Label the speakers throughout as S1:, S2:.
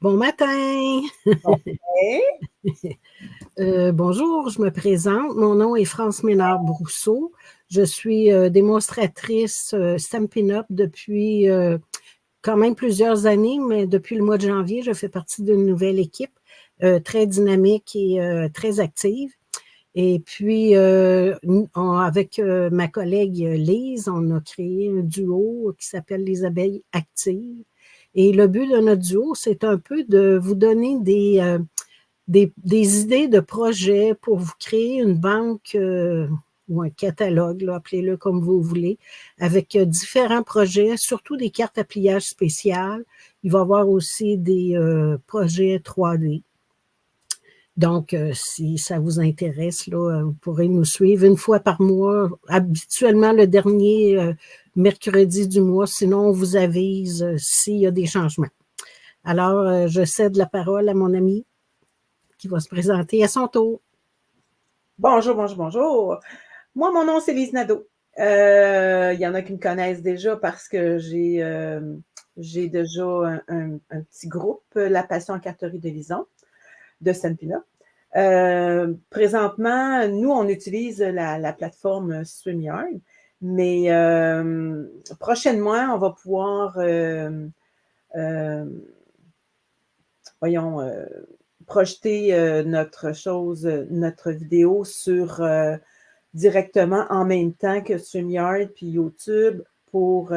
S1: Bon matin!
S2: OK.
S1: Bonjour, je me présente. Mon nom est France Ménard-Brousseau. Je suis démonstratrice Stampin' Up depuis quand même plusieurs années, mais depuis le mois de janvier, je fais partie d'une nouvelle équipe très dynamique et très active. Et puis, avec ma collègue Lise, on a créé un duo qui s'appelle Les Abeilles Actives. Et le but de notre duo, c'est un peu de vous donner des idées de projets pour vous créer une banque ou un catalogue, là, appelez-le comme vous voulez, avec différents projets, surtout des cartes à pliage spéciales. Il va y avoir aussi des projets 3D. Donc, si ça vous intéresse, là, vous pourrez nous suivre une fois par mois, habituellement le dernier mercredi du mois, sinon on vous avise s'il y a des changements. Alors, je cède la parole à mon ami qui va se présenter à son tour.
S2: Bonjour, bonjour, bonjour. Moi, mon nom, c'est Lise Nadeau. Il y en a qui me connaissent déjà parce que j'ai déjà un petit groupe, La Passion en carterie de Lison, de Stampin' Up. Présentement, nous, on utilise la plateforme StreamYard, mais prochainement, on va pouvoir, projeter notre vidéo sur directement en même temps que StreamYard puis YouTube pour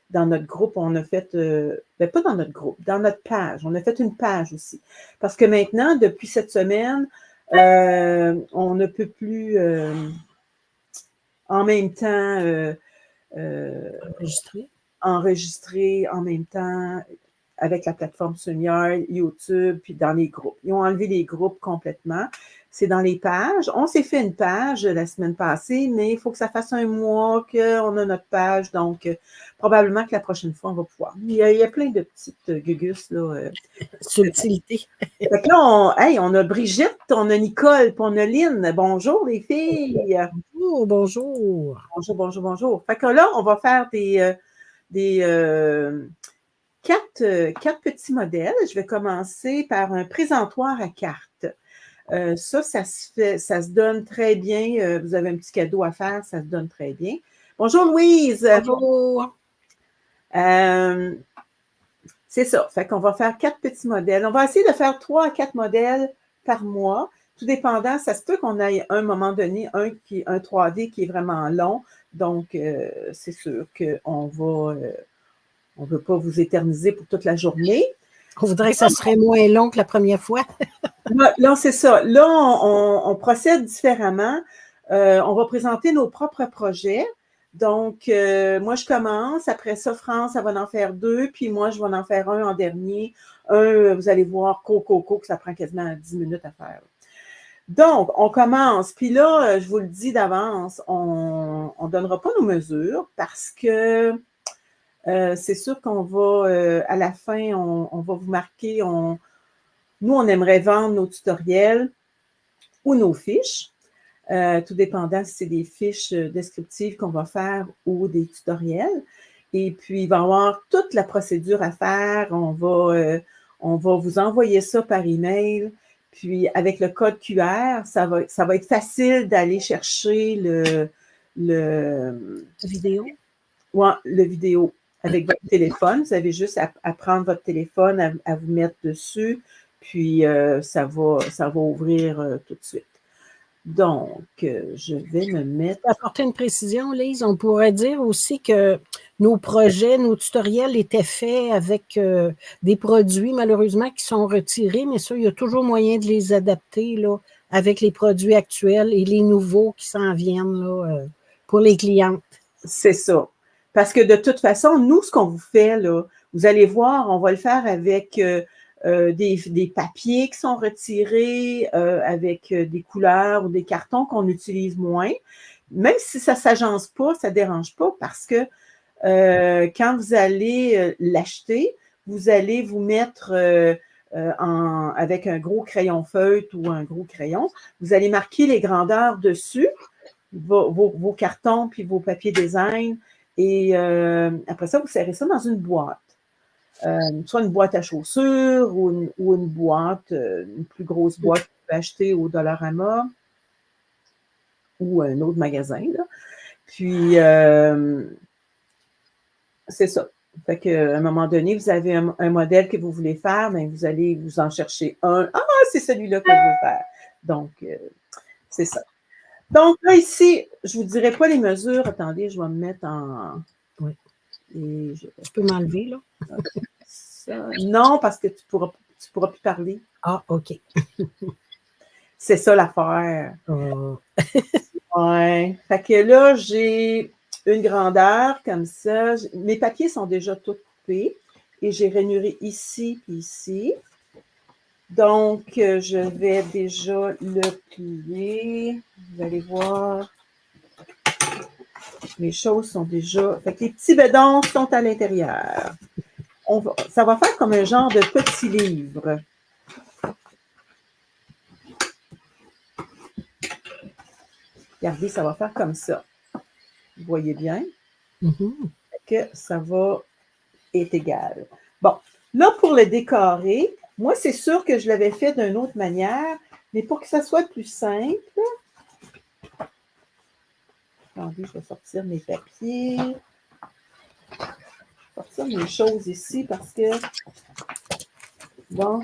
S2: dans notre groupe, on a fait, pas dans notre groupe, dans notre page, on a fait une page aussi. Parce que maintenant, depuis cette semaine, on ne peut plus en même temps enregistrer en même temps avec la plateforme StreamYard, YouTube, puis dans les groupes. Ils ont enlevé les groupes complètement. C'est dans les pages. On s'est fait une page la semaine passée, mais il faut que ça fasse un mois qu'on a notre page. Donc, probablement que la prochaine fois, on va pouvoir. Il y a plein de petites gugus, là.
S1: Subtilité.
S2: Fait que là, on a Brigitte, on a Nicole, puis on a Lynn. Bonjour, les filles.
S1: Bonjour, bonjour.
S2: Bonjour, bonjour, bonjour. Fait que là, on va faire quatre petits modèles. Je vais commencer par un présentoir à cartes. Ça se donne très bien. Vous avez un petit cadeau à faire, ça se donne très bien. Bonjour Louise.
S1: Bonjour.
S2: C'est ça. Fait qu'on va faire 4 petits modèles. On va essayer de faire 3 à 4 modèles par mois. Tout dépendant, ça se peut qu'on ait à un moment donné un 3D qui est vraiment long. Donc, c'est sûr qu'on va... on ne veut pas vous éterniser pour toute la journée.
S1: On voudrait que ça serait moins long que la première fois.
S2: Là, c'est ça. Là, on procède différemment. On va présenter nos propres projets. Donc, moi, je commence. Après ça, France, elle va en faire 2. Puis moi, je vais en faire un en dernier. Vous allez voir, que ça prend quasiment 10 minutes à faire. Donc, on commence. Puis là, je vous le dis d'avance, on ne donnera pas nos mesures parce que c'est sûr qu'on va, à la fin, on va vous marquer, nous, on aimerait vendre nos tutoriels ou nos fiches, tout dépendant si c'est des fiches descriptives qu'on va faire ou des tutoriels. Et puis, il va y avoir toute la procédure à faire. On va vous envoyer ça par email. Puis, avec le code QR, ça va être facile d'aller chercher le
S1: vidéo.
S2: Ouais, le vidéo avec votre téléphone. Vous avez juste à prendre votre téléphone, à vous mettre dessus, puis ça va ouvrir tout de suite. Donc, je vais me mettre...
S1: Pour apporter une précision, Lise, on pourrait dire aussi que nos projets, nos tutoriels étaient faits avec des produits, malheureusement, qui sont retirés, mais ça, il y a toujours moyen de les adapter là, avec les produits actuels et les nouveaux qui s'en viennent là, pour les clientes.
S2: C'est ça. Parce que de toute façon, nous, ce qu'on vous fait, là, vous allez voir, on va le faire avec des papiers qui sont retirés, avec des couleurs ou des cartons qu'on utilise moins. Même si ça ne s'agence pas, ça ne dérange pas parce que quand vous allez l'acheter, vous allez vous mettre avec un gros crayon feutre ou un gros crayon, vous allez marquer les grandeurs dessus, vos cartons puis vos papiers design. Et après ça, vous serrez ça dans une boîte. soit une boîte à chaussures ou une boîte, une plus grosse boîte que tu peux acheter au Dollarama ou un autre magasin, là. Puis, c'est ça. Fait qu'à un moment donné, vous avez un modèle que vous voulez faire, bien, vous allez vous en chercher un. Ah, c'est celui-là que je veux faire. Donc, c'est ça. Donc, là, ici, je ne vous dirai pas les mesures. Attendez, je vais me mettre en...
S1: Oui.
S2: Et
S1: Tu peux m'enlever, là?
S2: ça. Non, parce que tu pourras plus parler.
S1: Ah, OK.
S2: C'est ça l'affaire. Ouais. Fait que là, j'ai une grandeur comme ça. Mes papiers sont déjà tous coupés et j'ai rainuré ici et ici. Donc, je vais déjà le plier. Vous allez voir. Les choses sont déjà... Fait que les petits bédons sont à l'intérieur. Ça va faire comme un genre de petit livre. Regardez, ça va faire comme ça. Vous voyez bien? Que ça va être égal. Bon, là, pour le décorer, moi, c'est sûr que je l'avais fait d'une autre manière, mais pour que ça soit plus simple, attendez, je vais sortir mes papiers. Je vais sortir mes choses ici parce que, bon,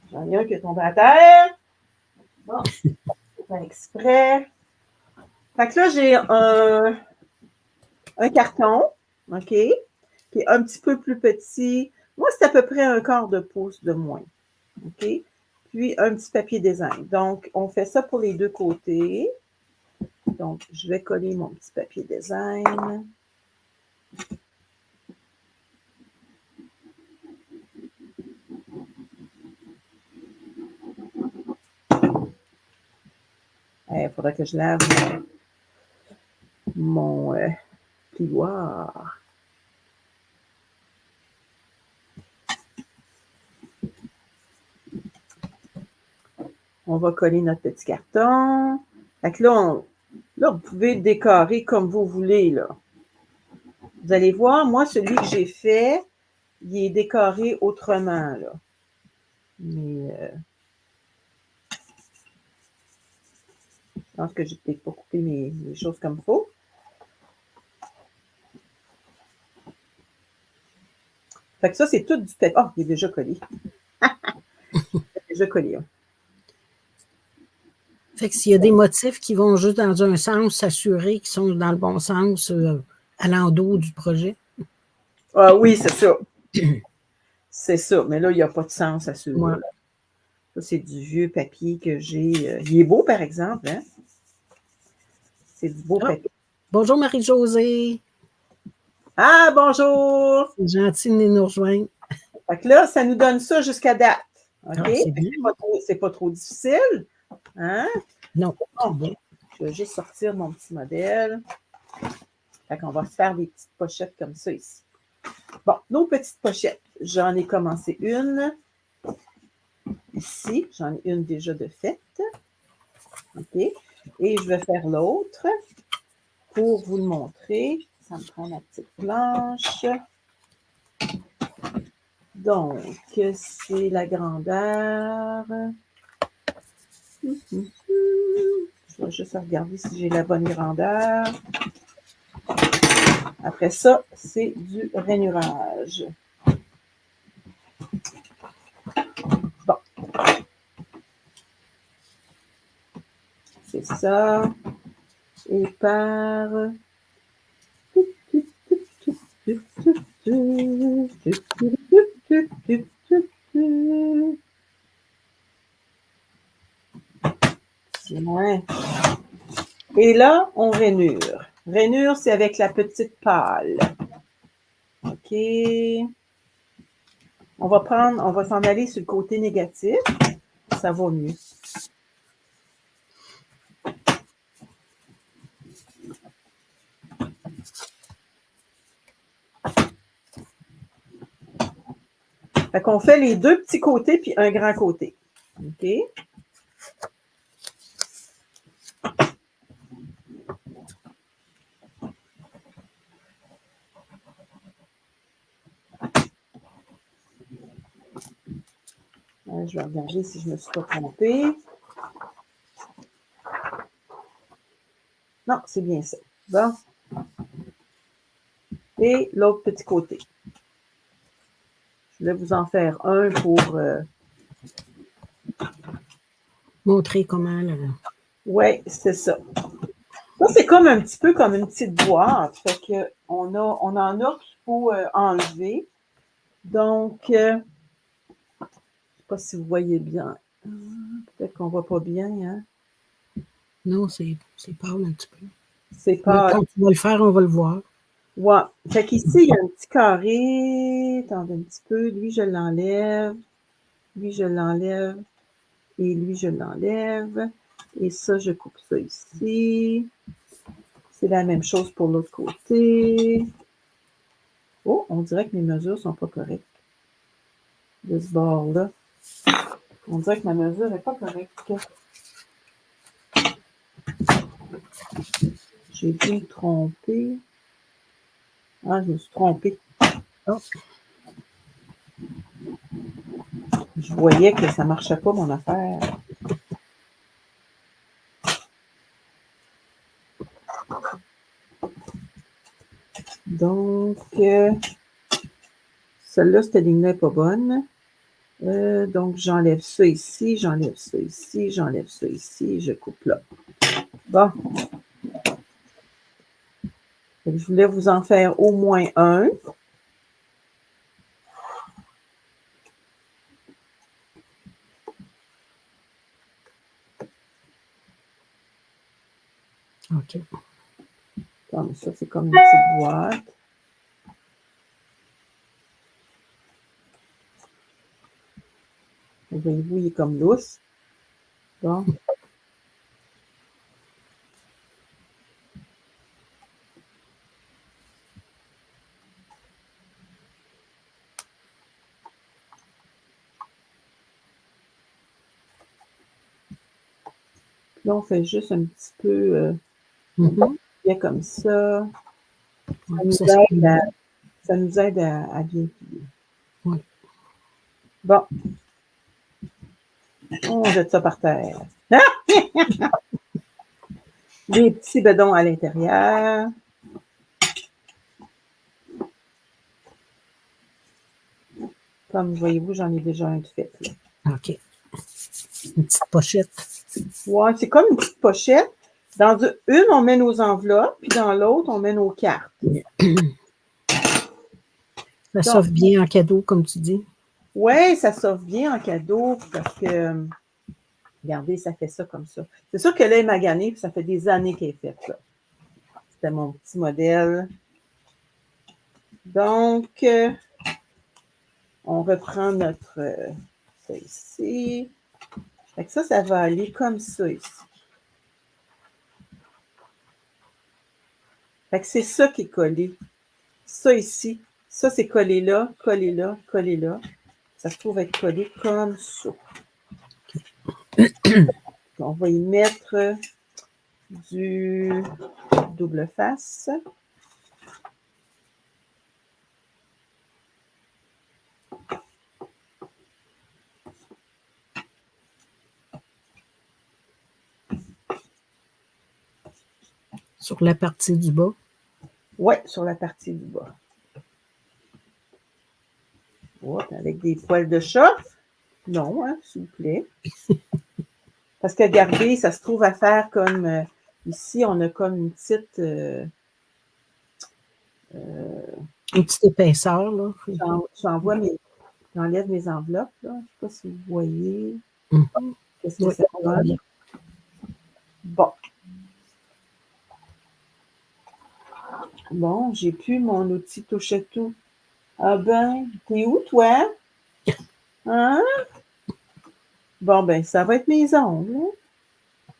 S2: j'en ai un qui est tombé à terre. Bon, c'est pas exprès. Fait que là, j'ai un carton, OK, qui est un petit peu plus petit. Moi, c'est à peu près un quart de pouce de moins, OK? Puis, un petit papier design. Donc, on fait ça pour les deux côtés. Donc, je vais coller mon petit papier design. Il faudrait que je lave mon plioir. On va coller notre petit carton. Fait que là, vous pouvez le décorer comme vous voulez, là. Vous allez voir, moi, celui que j'ai fait, il est décoré autrement, là. Mais je pense que j'ai peut-être pas coupé mes choses comme il faut. Fait que ça, c'est tout du papier. Oh, il est déjà collé. Il est déjà collé. Hein.
S1: Fait que s'il y a des motifs qui vont juste dans un sens, s'assurer qu'ils sont dans le bon sens à l'endos du projet.
S2: Ah oui, c'est ça. C'est ça. Mais là, il n'y a pas de sens à celui-là. Ouais. Ça, c'est du vieux papier que j'ai. Il est beau, par exemple. Hein? C'est du beau papier.
S1: Bonjour, Marie-Josée.
S2: Ah, bonjour!
S1: C'est gentil de venir nous rejoindre.
S2: Fait que là, ça nous donne ça jusqu'à date. OK?
S1: Ah,
S2: c'est pas trop difficile. Hein?
S1: Non.
S2: Bon, je vais juste sortir mon petit modèle. Fait qu'on va se faire des petites pochettes comme ça ici. Bon, nos petites pochettes. J'en ai commencé une. Ici, j'en ai une déjà de faite. OK? Et je vais faire l'autre pour vous le montrer. Ça me prend ma petite planche. Donc, c'est la grandeur. Je vais juste regarder si j'ai la bonne grandeur. Après ça, c'est du rainurage. Bon. C'est ça. Et par... Ouais. Et là, on rainure. Rainure, c'est avec la petite pâle. OK. On va s'en aller sur le côté négatif. Ça va mieux. Fait qu'on fait les deux petits côtés puis un grand côté. OK? Je vais regarder si je ne me suis pas trompée. Non, c'est bien ça. Bon. Et l'autre petit côté. Je vais vous en faire un pour...
S1: Montrer comment...
S2: Oui, c'est ça. Ça, c'est comme un petit peu comme une petite boîte. Fait que on en a qu'il faut enlever. Donc, je ne sais pas si vous voyez bien. Peut-être qu'on ne voit pas bien. Hein?
S1: Non, c'est pâle un petit peu.
S2: C'est
S1: Mais
S2: pas...
S1: quand tu vas le faire, on va le voir.
S2: Ouais. Fait qu'ici, il y a un petit carré. Attendez un petit peu. Lui, je l'enlève. Lui, je l'enlève. Et lui, je l'enlève. Et ça, je coupe ça ici. C'est la même chose pour l'autre côté. Oh, on dirait que mes mesures ne sont pas correctes. De ce bord-là. On dirait que ma mesure n'est pas correcte. J'ai dû me tromper. Ah, je me suis trompée.
S1: Oh.
S2: Je voyais que ça ne marchait pas, mon affaire. Donc, celle-là, cette ligne-là n'est pas bonne. Donc, j'enlève ça ici, j'enlève ça ici, j'enlève ça ici, je coupe là. Bon. Je voulais vous en faire au moins un.
S1: OK.
S2: Comme ça, c'est comme une petite boîte. Voyez-vous, il est comme lousse. Bon. Là, on fait juste un petit peu bien comme ça. Ça nous aide à bien plier.
S1: Oui.
S2: Bon. On jette ça par terre. Les petits bedons à l'intérieur. Comme voyez-vous, j'en ai déjà un de fait. Là.
S1: OK. Une petite pochette.
S2: Ouais, c'est comme une petite pochette. Dans une, on met nos enveloppes, puis dans l'autre, on met nos cartes.
S1: Ça s'offre bien en cadeau, comme tu dis.
S2: Oui, ça s'offre bien en cadeau parce que, regardez, ça fait ça comme ça. C'est sûr que là, elle est maganée, puis ça fait des années qu'elle est faite. C'était mon petit modèle. Donc, on reprend notre... ça ici. Fait que ça va aller comme ça ici. Fait que c'est ça qui est collé. Ça ici, ça c'est collé là, collé là, collé là. Ça se trouve être collé comme ça. On va y mettre du double face.
S1: Sur la partie du bas.
S2: Oui, sur la partie du bas. Oh, avec des poils de chat. Non, hein, s'il vous plaît. Parce que regardez, ça se trouve à faire comme ici, on a comme une petite.
S1: Une petite épaisseur, là.
S2: J'enlève mes enveloppes, là. Je ne sais pas si vous voyez. Qu'est-ce que
S1: Oui,
S2: ça donne? Bon. Bon, j'ai plus mon outil touche-à-tout. Ah ben, t'es où, toi? Hein? Bon, ben, ça va être mes ongles. Hein?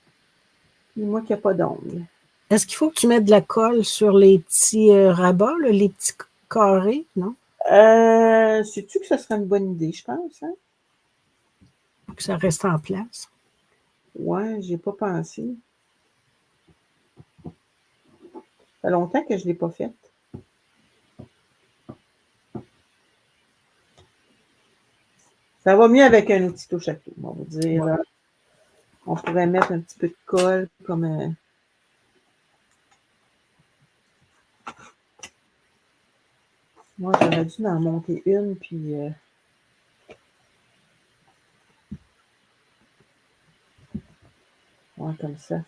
S2: Dis-moi qu'il n'y a pas d'ongles.
S1: Est-ce qu'il faut que tu mettes de la colle sur les petits rabats, là, les petits carrés, non?
S2: Sais-tu que ce serait une bonne idée, je pense, hein?
S1: Pour que ça reste en place.
S2: Ouais, j'ai pas pensé. Ça fait longtemps que je ne l'ai pas faite. Ça va mieux avec un outil touche à tout, on va vous dire. Là. On pourrait mettre un petit peu de colle comme un... Moi, j'aurais dû en monter une, puis... Ouais, comme ça.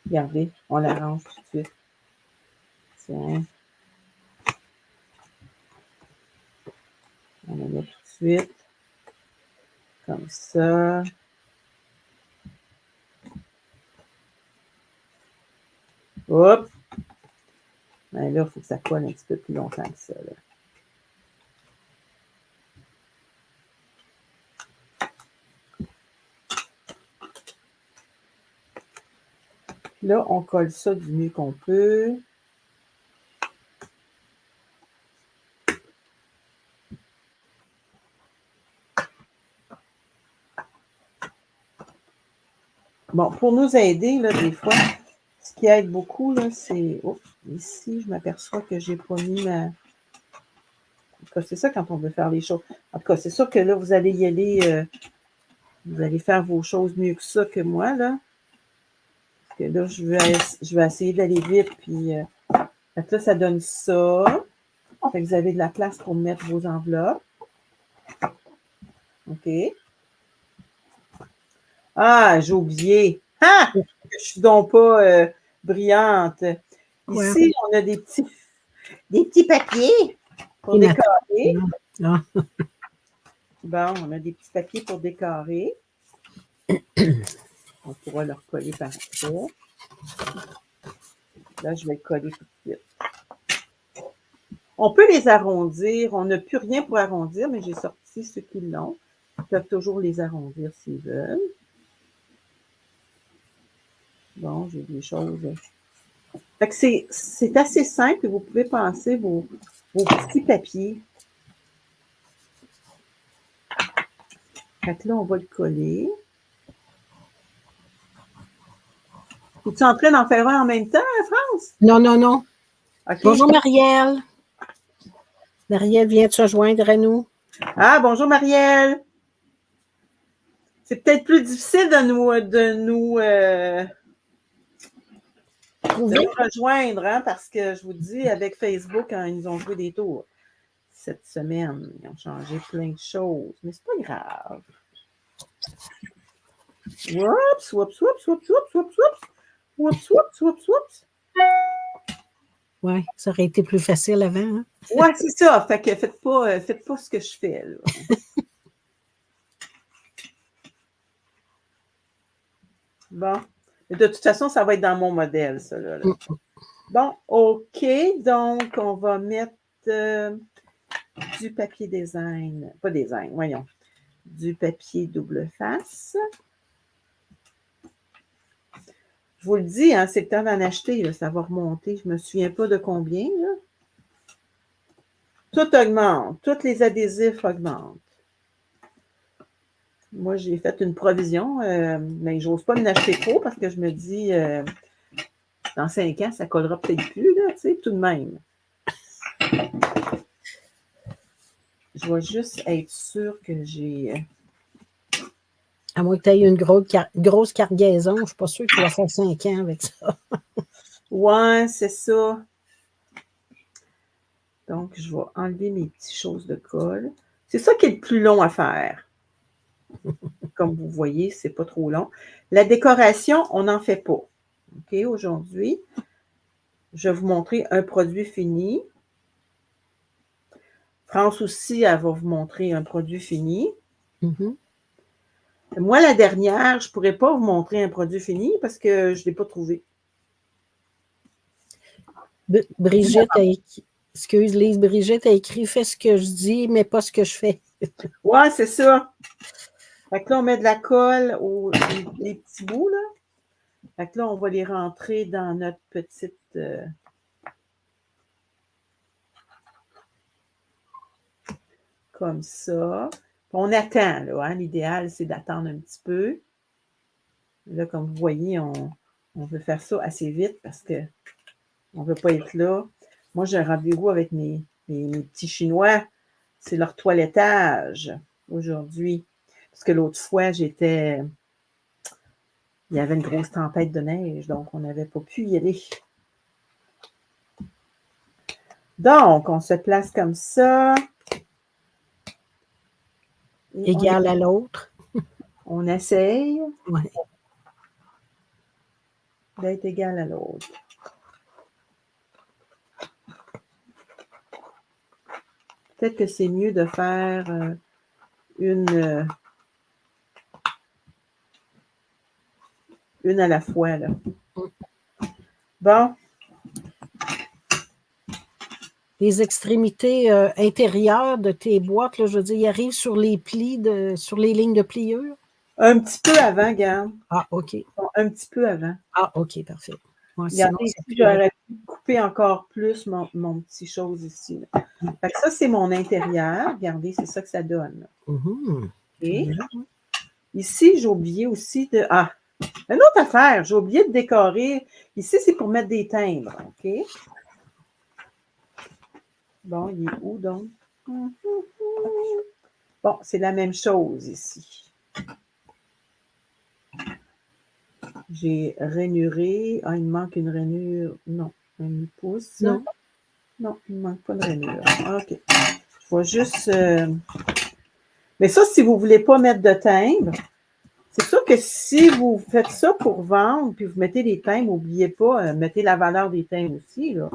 S2: Regardez, on l'arrange tout de suite. Tiens. On la met tout de suite. Comme ça. Hop! Ben là, il faut que ça colle un petit peu plus longtemps que ça. Là. Là, on colle ça du mieux qu'on peut. Bon, pour nous aider, là, des fois, ce qui aide beaucoup, là, c'est... Oh, ici, je m'aperçois que j'ai pas mis ma... En tout cas, c'est ça quand on veut faire les choses. En tout cas, c'est sûr que là, vous allez y aller... vous allez faire vos choses mieux que ça que moi, là. Parce que là, je vais essayer d'aller vite, puis... Fait que là, ça donne ça. Fait que vous avez de la place pour mettre vos enveloppes. OK. Ah, j'ai oublié. Ah! Je suis donc pas brillante. Ici, on a des petits papiers pour décorer.
S1: Ah.
S2: Bon, on a des petits papiers pour décorer. On pourra leur coller par après. Là, je vais le coller tout de suite. On peut les arrondir. On n'a plus rien pour arrondir, mais j'ai sorti ceux qui l'ont. Ils peuvent toujours les arrondir s'ils veulent. Bon, j'ai des choses. Fait que c'est assez simple et vous pouvez penser vos petits papiers. Fait que là, on va le coller. Es-tu en train d'en faire un en même temps, France?
S1: Non, non, non.
S2: Okay.
S1: Bonjour, Marielle. Marielle vient de se joindre à nous.
S2: Ah, bonjour, Marielle. C'est peut-être plus difficile de nous rejoindre, hein, parce que je vous dis, avec Facebook, hein, ils nous ont joué des tours cette semaine. Ils ont changé plein de choses, mais c'est pas grave. Oups, oups, oups, oups, oups, oups, oups. Oups, oups, oups, oups.
S1: Oui, ça aurait été plus facile avant. Hein?
S2: Oui, c'est ça. Fait que faites pas ce que je fais, là. Bon. De toute façon, ça va être dans mon modèle, ça, là. Bon, OK. Donc, on va mettre du papier design. Pas design, voyons. Du papier double face. Je vous le dis, hein, c'est le temps d'en acheter, là, ça va remonter. Je ne me souviens pas de combien, là. Tout augmente. Tous les adhésifs augmentent. Moi, j'ai fait une provision, mais je n'ose pas m'en acheter trop parce que je me dis, dans 5 ans, ça ne collera peut-être plus, là, tu sais, tout de même. Je vais juste être sûre que j'ai...
S1: À moins que tu aies une grosse cargaison, je ne suis pas sûre que tu vas faire 5 ans avec ça.
S2: Ouais, c'est ça. Donc, je vais enlever mes petites choses de colle. C'est ça qui est le plus long à faire. Comme vous voyez, c'est pas trop long. La décoration, on n'en fait pas. OK, aujourd'hui, je vais vous montrer un produit fini. France aussi, elle va vous montrer un produit fini. Moi, la dernière, je ne pourrais pas vous montrer un produit fini parce que je ne l'ai pas trouvé.
S1: Brigitte a écrit... Excuse, Lise, Brigitte a écrit « Fais ce que je dis, mais pas ce que je fais. »
S2: Ouais, c'est ça. Fait que là, on met de la colle les petits bouts, là. Fait que là, on va les rentrer dans notre petite... comme ça. On attend, là. Hein? L'idéal, c'est d'attendre un petit peu. Là, comme vous voyez, on veut faire ça assez vite parce qu'on ne veut pas être là. Moi, j'ai un rendez-vous avec mes petits Chinois c'est leur toilettage aujourd'hui. Parce que l'autre fois, il y avait une grosse tempête de neige, donc on n'avait pas pu y aller. Donc, on se place comme ça.
S1: Égal à l'autre.
S2: On essaye
S1: Ouais.
S2: d'être égal à l'autre. Peut-être que c'est mieux de faire une à la fois, là. Bon.
S1: Les extrémités intérieures de tes boîtes, là, je veux dire, ils arrivent sur les plis, sur les lignes de pliure?
S2: Un petit peu avant, regarde.
S1: Ah, OK.
S2: Bon, un petit peu avant.
S1: Ah, OK, parfait. Ouais,
S2: Regardez, ici, j'aurais pu couper encore plus mon petit chose ici. Là. Fait que ça, c'est mon intérieur. Regardez, c'est ça que ça donne. Okay. Ici, j'ai oublié aussi de... Ah, une autre affaire, j'ai oublié de décorer. Ici, c'est pour mettre des timbres, OK? Bon, il est où donc? Bon, c'est la même chose ici. J'ai rainuré. Ah, il me manque une rainure. Non, un pouce.
S1: Non.
S2: Non, il ne manque pas de rainure. OK. Je vais juste... Mais ça, si vous ne voulez pas mettre de timbre, c'est sûr que si vous faites ça pour vendre, puis vous mettez des timbres, n'oubliez pas, mettez la valeur des timbres aussi, là.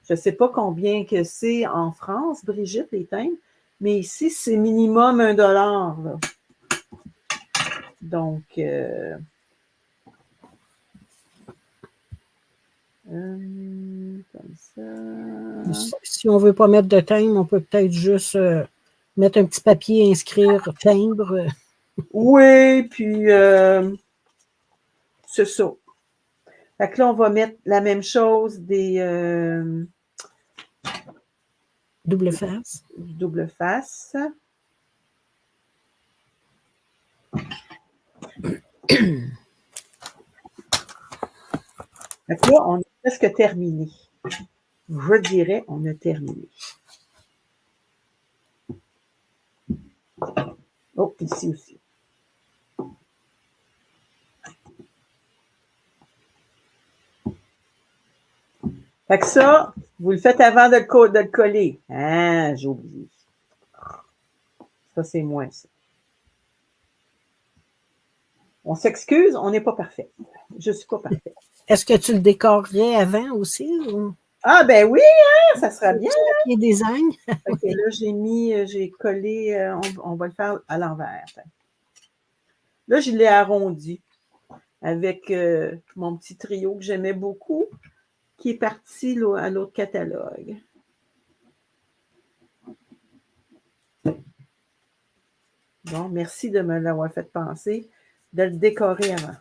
S2: Je ne sais pas combien que c'est en France, Brigitte, les timbres, mais ici, c'est minimum $1, là. Donc, comme ça.
S1: Si on ne veut pas mettre de timbre, on peut peut-être juste mettre un petit papier, inscrire timbre.
S2: Oui, puis c'est ça. Fait que là, on va mettre la même chose des
S1: double face.
S2: Double face. Fait que là, on est presque terminé. Je dirais, on a terminé. Oh, ici aussi. Fait que ça, vous le faites avant de le coller. Ah, j'ai oublié. Ça, c'est moins ça. On s'excuse, on n'est pas parfait. Je ne suis pas parfaite.
S1: Est-ce que tu le décorerais avant aussi? Ou?
S2: Ah, ben oui, hein, ça sera bien.
S1: Papier design.
S2: OK, là, j'ai collé, on va le faire à l'envers. Là, je l'ai arrondi avec mon petit trio que j'aimais beaucoup, qui est parti là, à l'autre catalogue. Bon, merci de me l'avoir fait penser, de le décorer avant.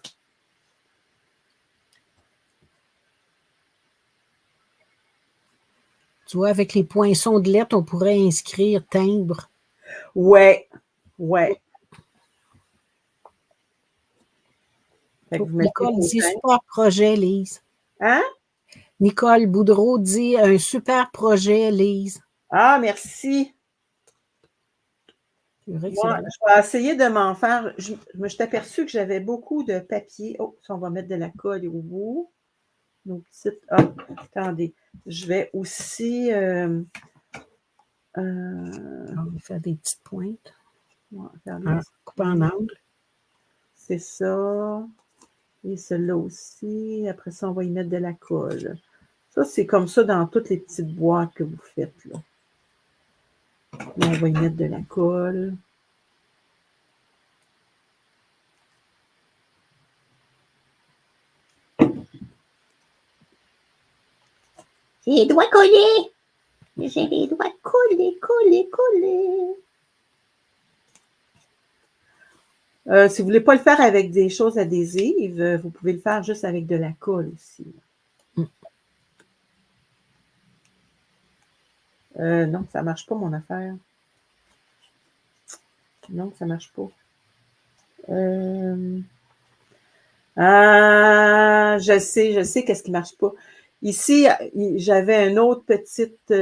S1: Tu vois, avec les poinçons de lettres, on pourrait inscrire timbre.
S2: Ouais, ouais.
S1: Nicole dit super projet, Lise.
S2: Hein?
S1: Nicole Boudreau dit un super projet, Lise.
S2: Ah, merci.
S1: Vrai que
S2: moi, je vais essayer de m'en faire. Je me suis aperçue que j'avais beaucoup de papier. Oh, ça, on va mettre de la colle au bout. Nos petites. Ah, attendez. Je vais aussi.
S1: On va faire des petites pointes.
S2: Couper
S1: en angle.
S2: C'est ça. Et celui-là aussi. Après ça, on va y mettre de la colle. Ça, c'est comme ça dans toutes les petites boîtes que vous faites, là. Là, on va y mettre de la colle. J'ai les doigts collés. J'ai les doigts collés. Si vous ne voulez pas le faire avec des choses adhésives, vous pouvez le faire juste avec de la colle aussi. Non, ça ne marche pas, mon affaire. Non, ça ne marche pas. Je sais qu'est-ce qui ne marche pas. Ici, j'avais une autre petite...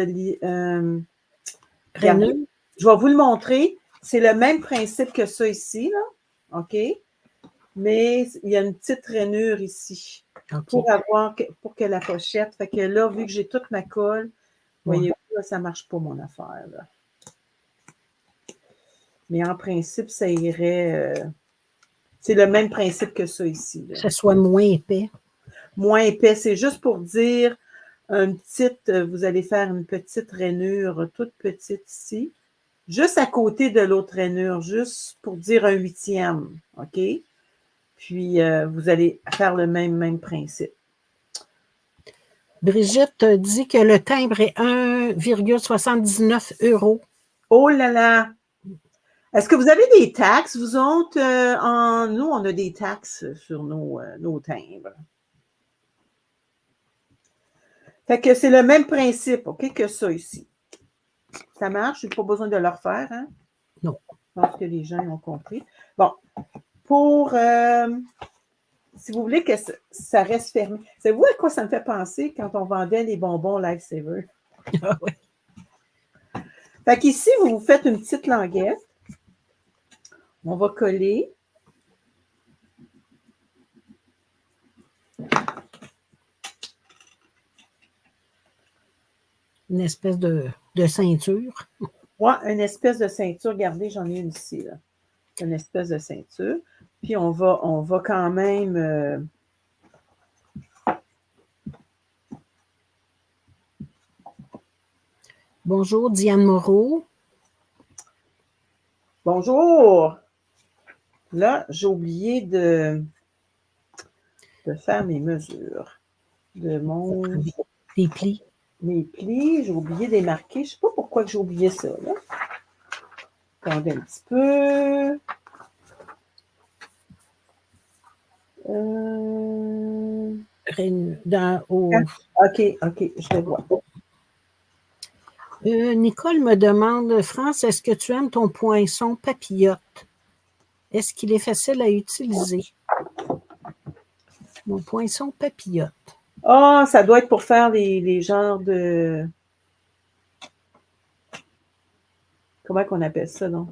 S1: Rainure?
S2: Je vais vous le montrer. C'est le même principe que ça ici, là. OK? Mais il y a une petite rainure ici
S1: OK.
S2: pour que la pochette. Fait que là, vu que j'ai toute ma colle, voyez-vous, là, ça ne marche pas mon affaire. Là. Mais en principe, ça irait. C'est le même principe que ça ici. Là.
S1: Que ce soit moins épais.
S2: Moins épais. C'est juste pour dire vous allez faire une petite rainure toute petite ici. Juste à côté de l'autre rainure, juste pour dire un 8e. OK? Puis, vous allez faire le même principe.
S1: Brigitte dit que le timbre est 1,79 €.
S2: Oh là là! Est-ce que vous avez des taxes, vous autres? Nous, on a des taxes sur nos timbres. Fait que c'est le même principe, OK, que ça ici. Ça marche? Je n'ai pas besoin de le refaire, hein?
S1: Non.
S2: Je pense que les gens ont compris. Bon. Si vous voulez que ça reste fermé. Savez-vous à quoi ça me fait penser quand on vendait les bonbons Lifesaver?
S1: Ah ouais.
S2: Fait qu'ici, vous faites une petite languette. On va coller.
S1: Une espèce de ceinture.
S2: Ouais, une espèce de ceinture. Regardez, j'en ai une ici. Là. Une espèce de ceinture. Puis on va quand même.
S1: Bonjour, Diane Moreau.
S2: Bonjour! Là, j'ai oublié de faire mes mesures de
S1: Des plis.
S2: mes plis. J'ai oublié de les marquer. Je ne sais pas pourquoi j'ai oublié ça. Là. Attendez un petit peu. OK, je vais voir.
S1: Nicole me demande, France, est-ce que tu aimes ton poinçon papillote? Est-ce qu'il est facile à utiliser? Mon poinçon papillote.
S2: Ah, ça doit être pour faire les genres de... Comment qu'on appelle ça, non?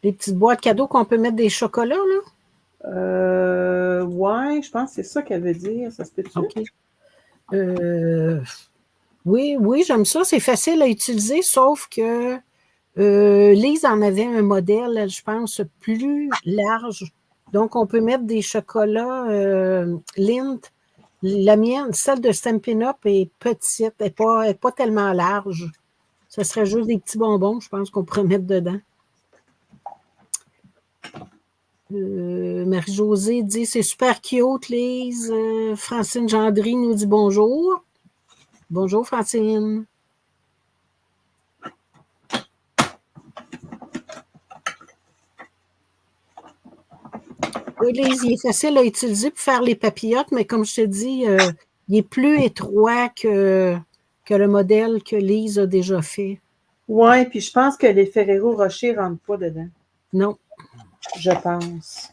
S1: Les petites boîtes cadeaux qu'on peut mettre des chocolats, là?
S2: Ouais, je pense que c'est ça qu'elle veut dire. Ça se peut-tu?
S1: OK. Oui, j'aime ça. C'est facile à utiliser, sauf que Lise en avait un modèle, je pense, plus large. Donc, on peut mettre des chocolats Lindt. La mienne, celle de Stampin' Up est petite, elle n'est pas tellement large. Ce serait juste des petits bonbons, je pense qu'on pourrait mettre dedans. Marie-Josée dit « C'est super cute, Lise. » Francine Gendry nous dit « Bonjour. » Bonjour, Francine. Oui, Lise, il est facile à utiliser pour faire les papillotes, mais comme je te dis, il est plus étroit que le modèle que Lise a déjà fait.
S2: Oui, puis je pense que les Ferrero Rocher ne rentrent pas dedans.
S1: Non.
S2: Je pense.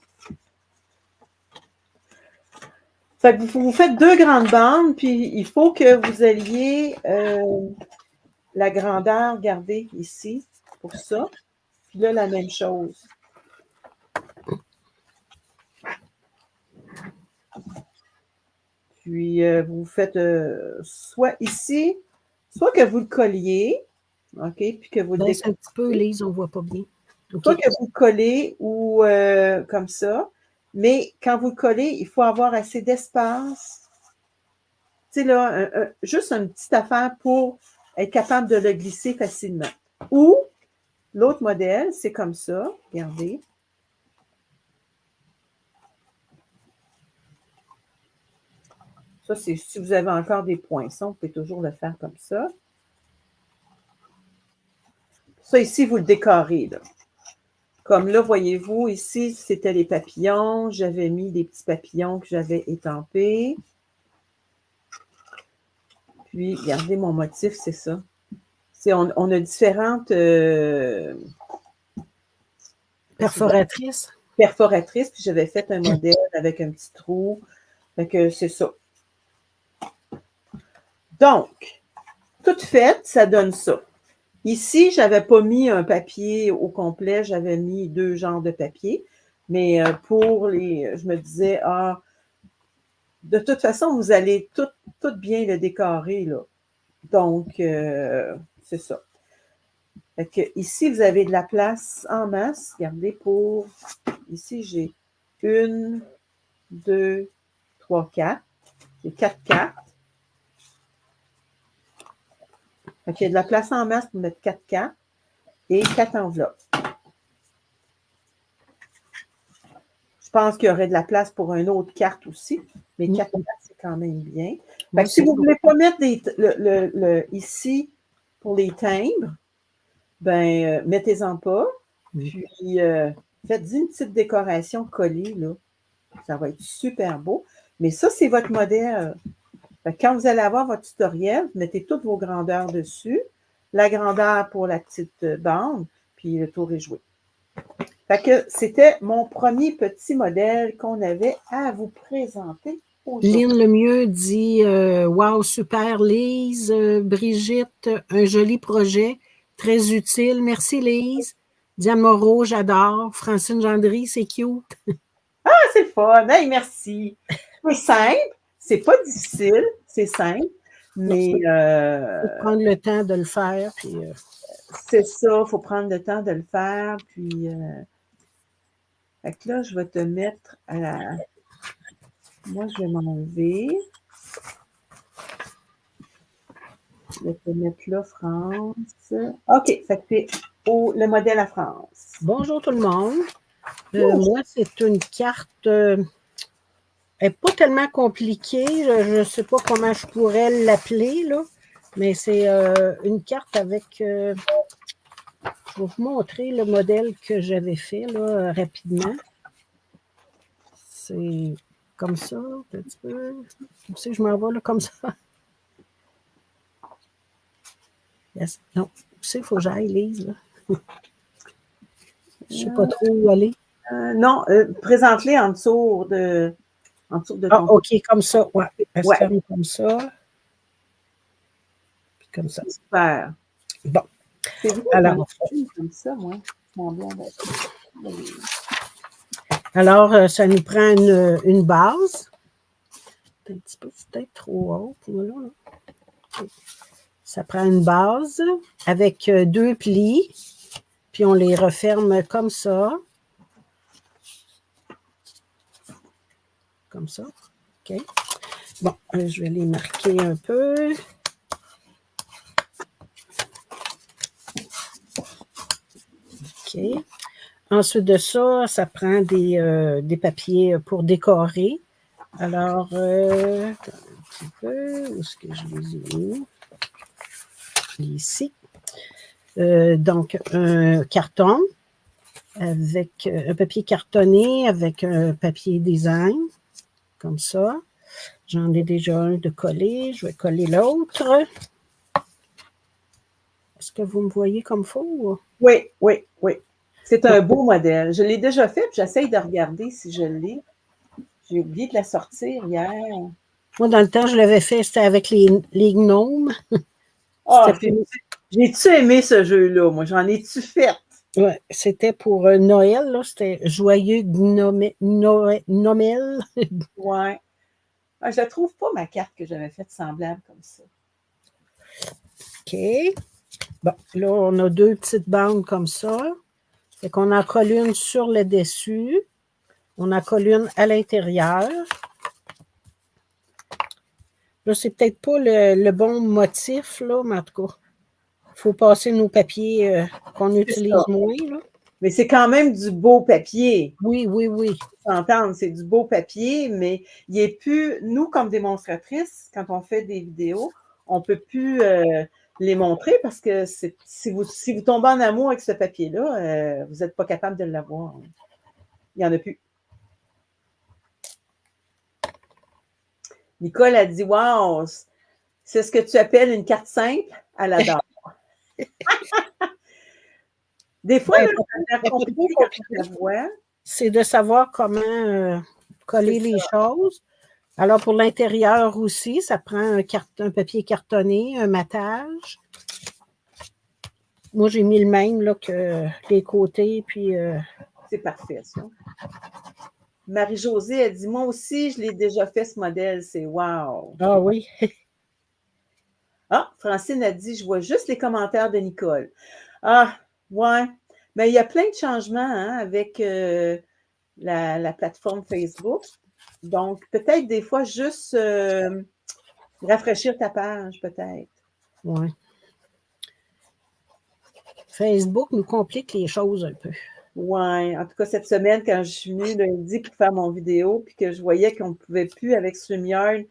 S2: Fait que vous faites 2 grandes bandes, puis il faut que vous alliez la grandeur, regardez ici, pour ça. Puis là, la même chose. Puis vous faites soit ici, soit que vous le colliez, OK, puis que vous le
S1: Baisse un petit peu, Lise, on ne voit pas bien.
S2: Okay. Soit que vous le collez ou comme ça. Mais quand vous le collez, il faut avoir assez d'espace. Tu sais, là, juste une petite affaire pour être capable de le glisser facilement. Ou, l'autre modèle, c'est comme ça. Regardez. Ça, c'est si vous avez encore des poinçons, vous pouvez toujours le faire comme ça. Ça, ici, vous le décorez, là. Comme là, voyez-vous, ici, c'était les papillons. J'avais mis des petits papillons que j'avais étampés. Puis, regardez mon motif, c'est ça. On a différentes
S1: perforatrices.
S2: Perforatrices, puis j'avais fait un modèle avec un petit trou. Fait que c'est ça. Donc, tout fait, ça donne ça. Ici, je n'avais pas mis un papier au complet, j'avais mis 2 genres de papier. Mais je me disais, de toute façon, vous allez tout bien le décorer, là. Donc, c'est ça. Fait que ici, vous avez de la place en masse. Regardez ici, j'ai 1, 2, 3, 4. J'ai 4 cartes. Fait qu'il y a de la place en masse pour mettre 4 cartes et 4 enveloppes. Je pense qu'il y aurait de la place pour une autre carte aussi, mais 4 cartes, c'est quand même bien. Fait que si vous ne voulez pas mettre ici pour les timbres, ben mettez-en pas. Puis faites-y une petite décoration collée, là. Ça va être super beau. Mais ça, c'est votre modèle. Fait que quand vous allez avoir votre tutoriel, vous mettez toutes vos grandeurs dessus, la grandeur pour la petite bande, puis le tour est joué. Fait que c'était mon premier petit modèle qu'on avait à vous présenter aujourd'hui.
S1: Lynn Lemieux dit wow, super Lise, Brigitte, un joli projet, très utile. Merci Lise. Diane Moreau, j'adore. Francine Gendry, c'est cute.
S2: Ah, c'est le fun. Hey, merci. C'est simple, c'est pas difficile, c'est simple, mais
S1: faut prendre le temps de le faire. Puis,
S2: c'est ça, il faut prendre le temps de le faire. Puis fait que là, je vais te mettre à la. Moi, je vais m'enlever. Je vais te mettre là, France. OK, fait que c'est le modèle à France.
S1: Bonjour tout le monde. Moi, c'est une carte. Elle n'est pas tellement compliquée. Je ne sais pas comment je pourrais l'appeler, là. Mais c'est une carte avec. Je vais vous montrer le modèle que j'avais fait là, rapidement. C'est comme ça, un petit peu. Tu sais, je m'en vais là, comme ça. Yes. Non, tu sais, il faut que j'aille, Lise. Là. Je ne sais pas trop où aller.
S2: Non, présente-les en dessous de ton...
S1: OK, comme ça, ouais. Elle se ferme comme ça. Puis comme ça.
S2: Super.
S1: Bon.
S2: C'est vrai,
S1: alors,
S2: comme ça, moi.
S1: Alors, ça nous prend une base. Un petit peu, c'est peut-être trop haut pour là. Ça prend une base avec 2 plis. Puis on les referme comme ça. Comme ça. OK. Bon, je vais les marquer un peu. OK. Ensuite de ça, ça prend des papiers pour décorer. Alors, un petit peu, où est-ce que je les ai mis? Ici. Donc, un carton avec un papier cartonné avec un papier design, comme ça. J'en ai déjà un de coller. Je vais coller l'autre. Est-ce que vous me voyez comme il faut?
S2: Oui, oui, oui. C'est un beau modèle. Je l'ai déjà fait, puis j'essaye de regarder si je l'ai. J'ai oublié de la sortir hier.
S1: Moi, dans le temps, je l'avais fait, c'était avec les gnomes.
S2: Ah, j'ai-tu aimé ce jeu-là? Moi, j'en ai-tu fait?
S1: Oui, c'était pour Noël, là. C'était Joyeux Noël.
S2: Oui. Ah, je ne trouve pas, ma carte que j'avais faite semblable comme ça.
S1: OK. Bon, là, on a 2 petites bandes comme ça. Fait qu'on en colle une sur le dessus. On en colle une à l'intérieur. Là, c'est peut-être pas le bon motif, là, mais en tout cas, il faut passer nos papiers qu'on utilise moins, là.
S2: Mais c'est quand même du beau papier.
S1: Oui, oui, oui.
S2: S'entendre, c'est du beau papier, mais il est plus, nous, comme démonstratrices, quand on fait des vidéos, on ne peut plus les montrer parce que si vous tombez en amour avec ce papier-là, vous n'êtes pas capable de l'avoir. Il n'y en a plus. Nicole a dit, wow, c'est ce que tu appelles une carte simple à la dame. Des fois, là, ça compliqué quand tu la vois.
S1: C'est de savoir comment coller les choses. Alors, pour l'intérieur aussi, ça prend un papier cartonné, un matage. Moi, j'ai mis le même là, que les côtés, puis
S2: C'est parfait, ça. Marie-Josée, elle dit, moi aussi, je l'ai déjà fait, ce modèle. C'est wow!
S1: ah oui,
S2: Ah, Francine a dit, je vois juste les commentaires de Nicole. Ah, ouais. Mais il y a plein de changements hein, avec la plateforme Facebook. Donc, peut-être des fois, juste rafraîchir ta page, peut-être.
S1: ouais. Facebook nous complique les choses un peu.
S2: Ouais, en tout cas, cette semaine, quand je suis venue lundi pour faire mon vidéo, puis que je voyais qu'on ne pouvait plus, avec StreamYard,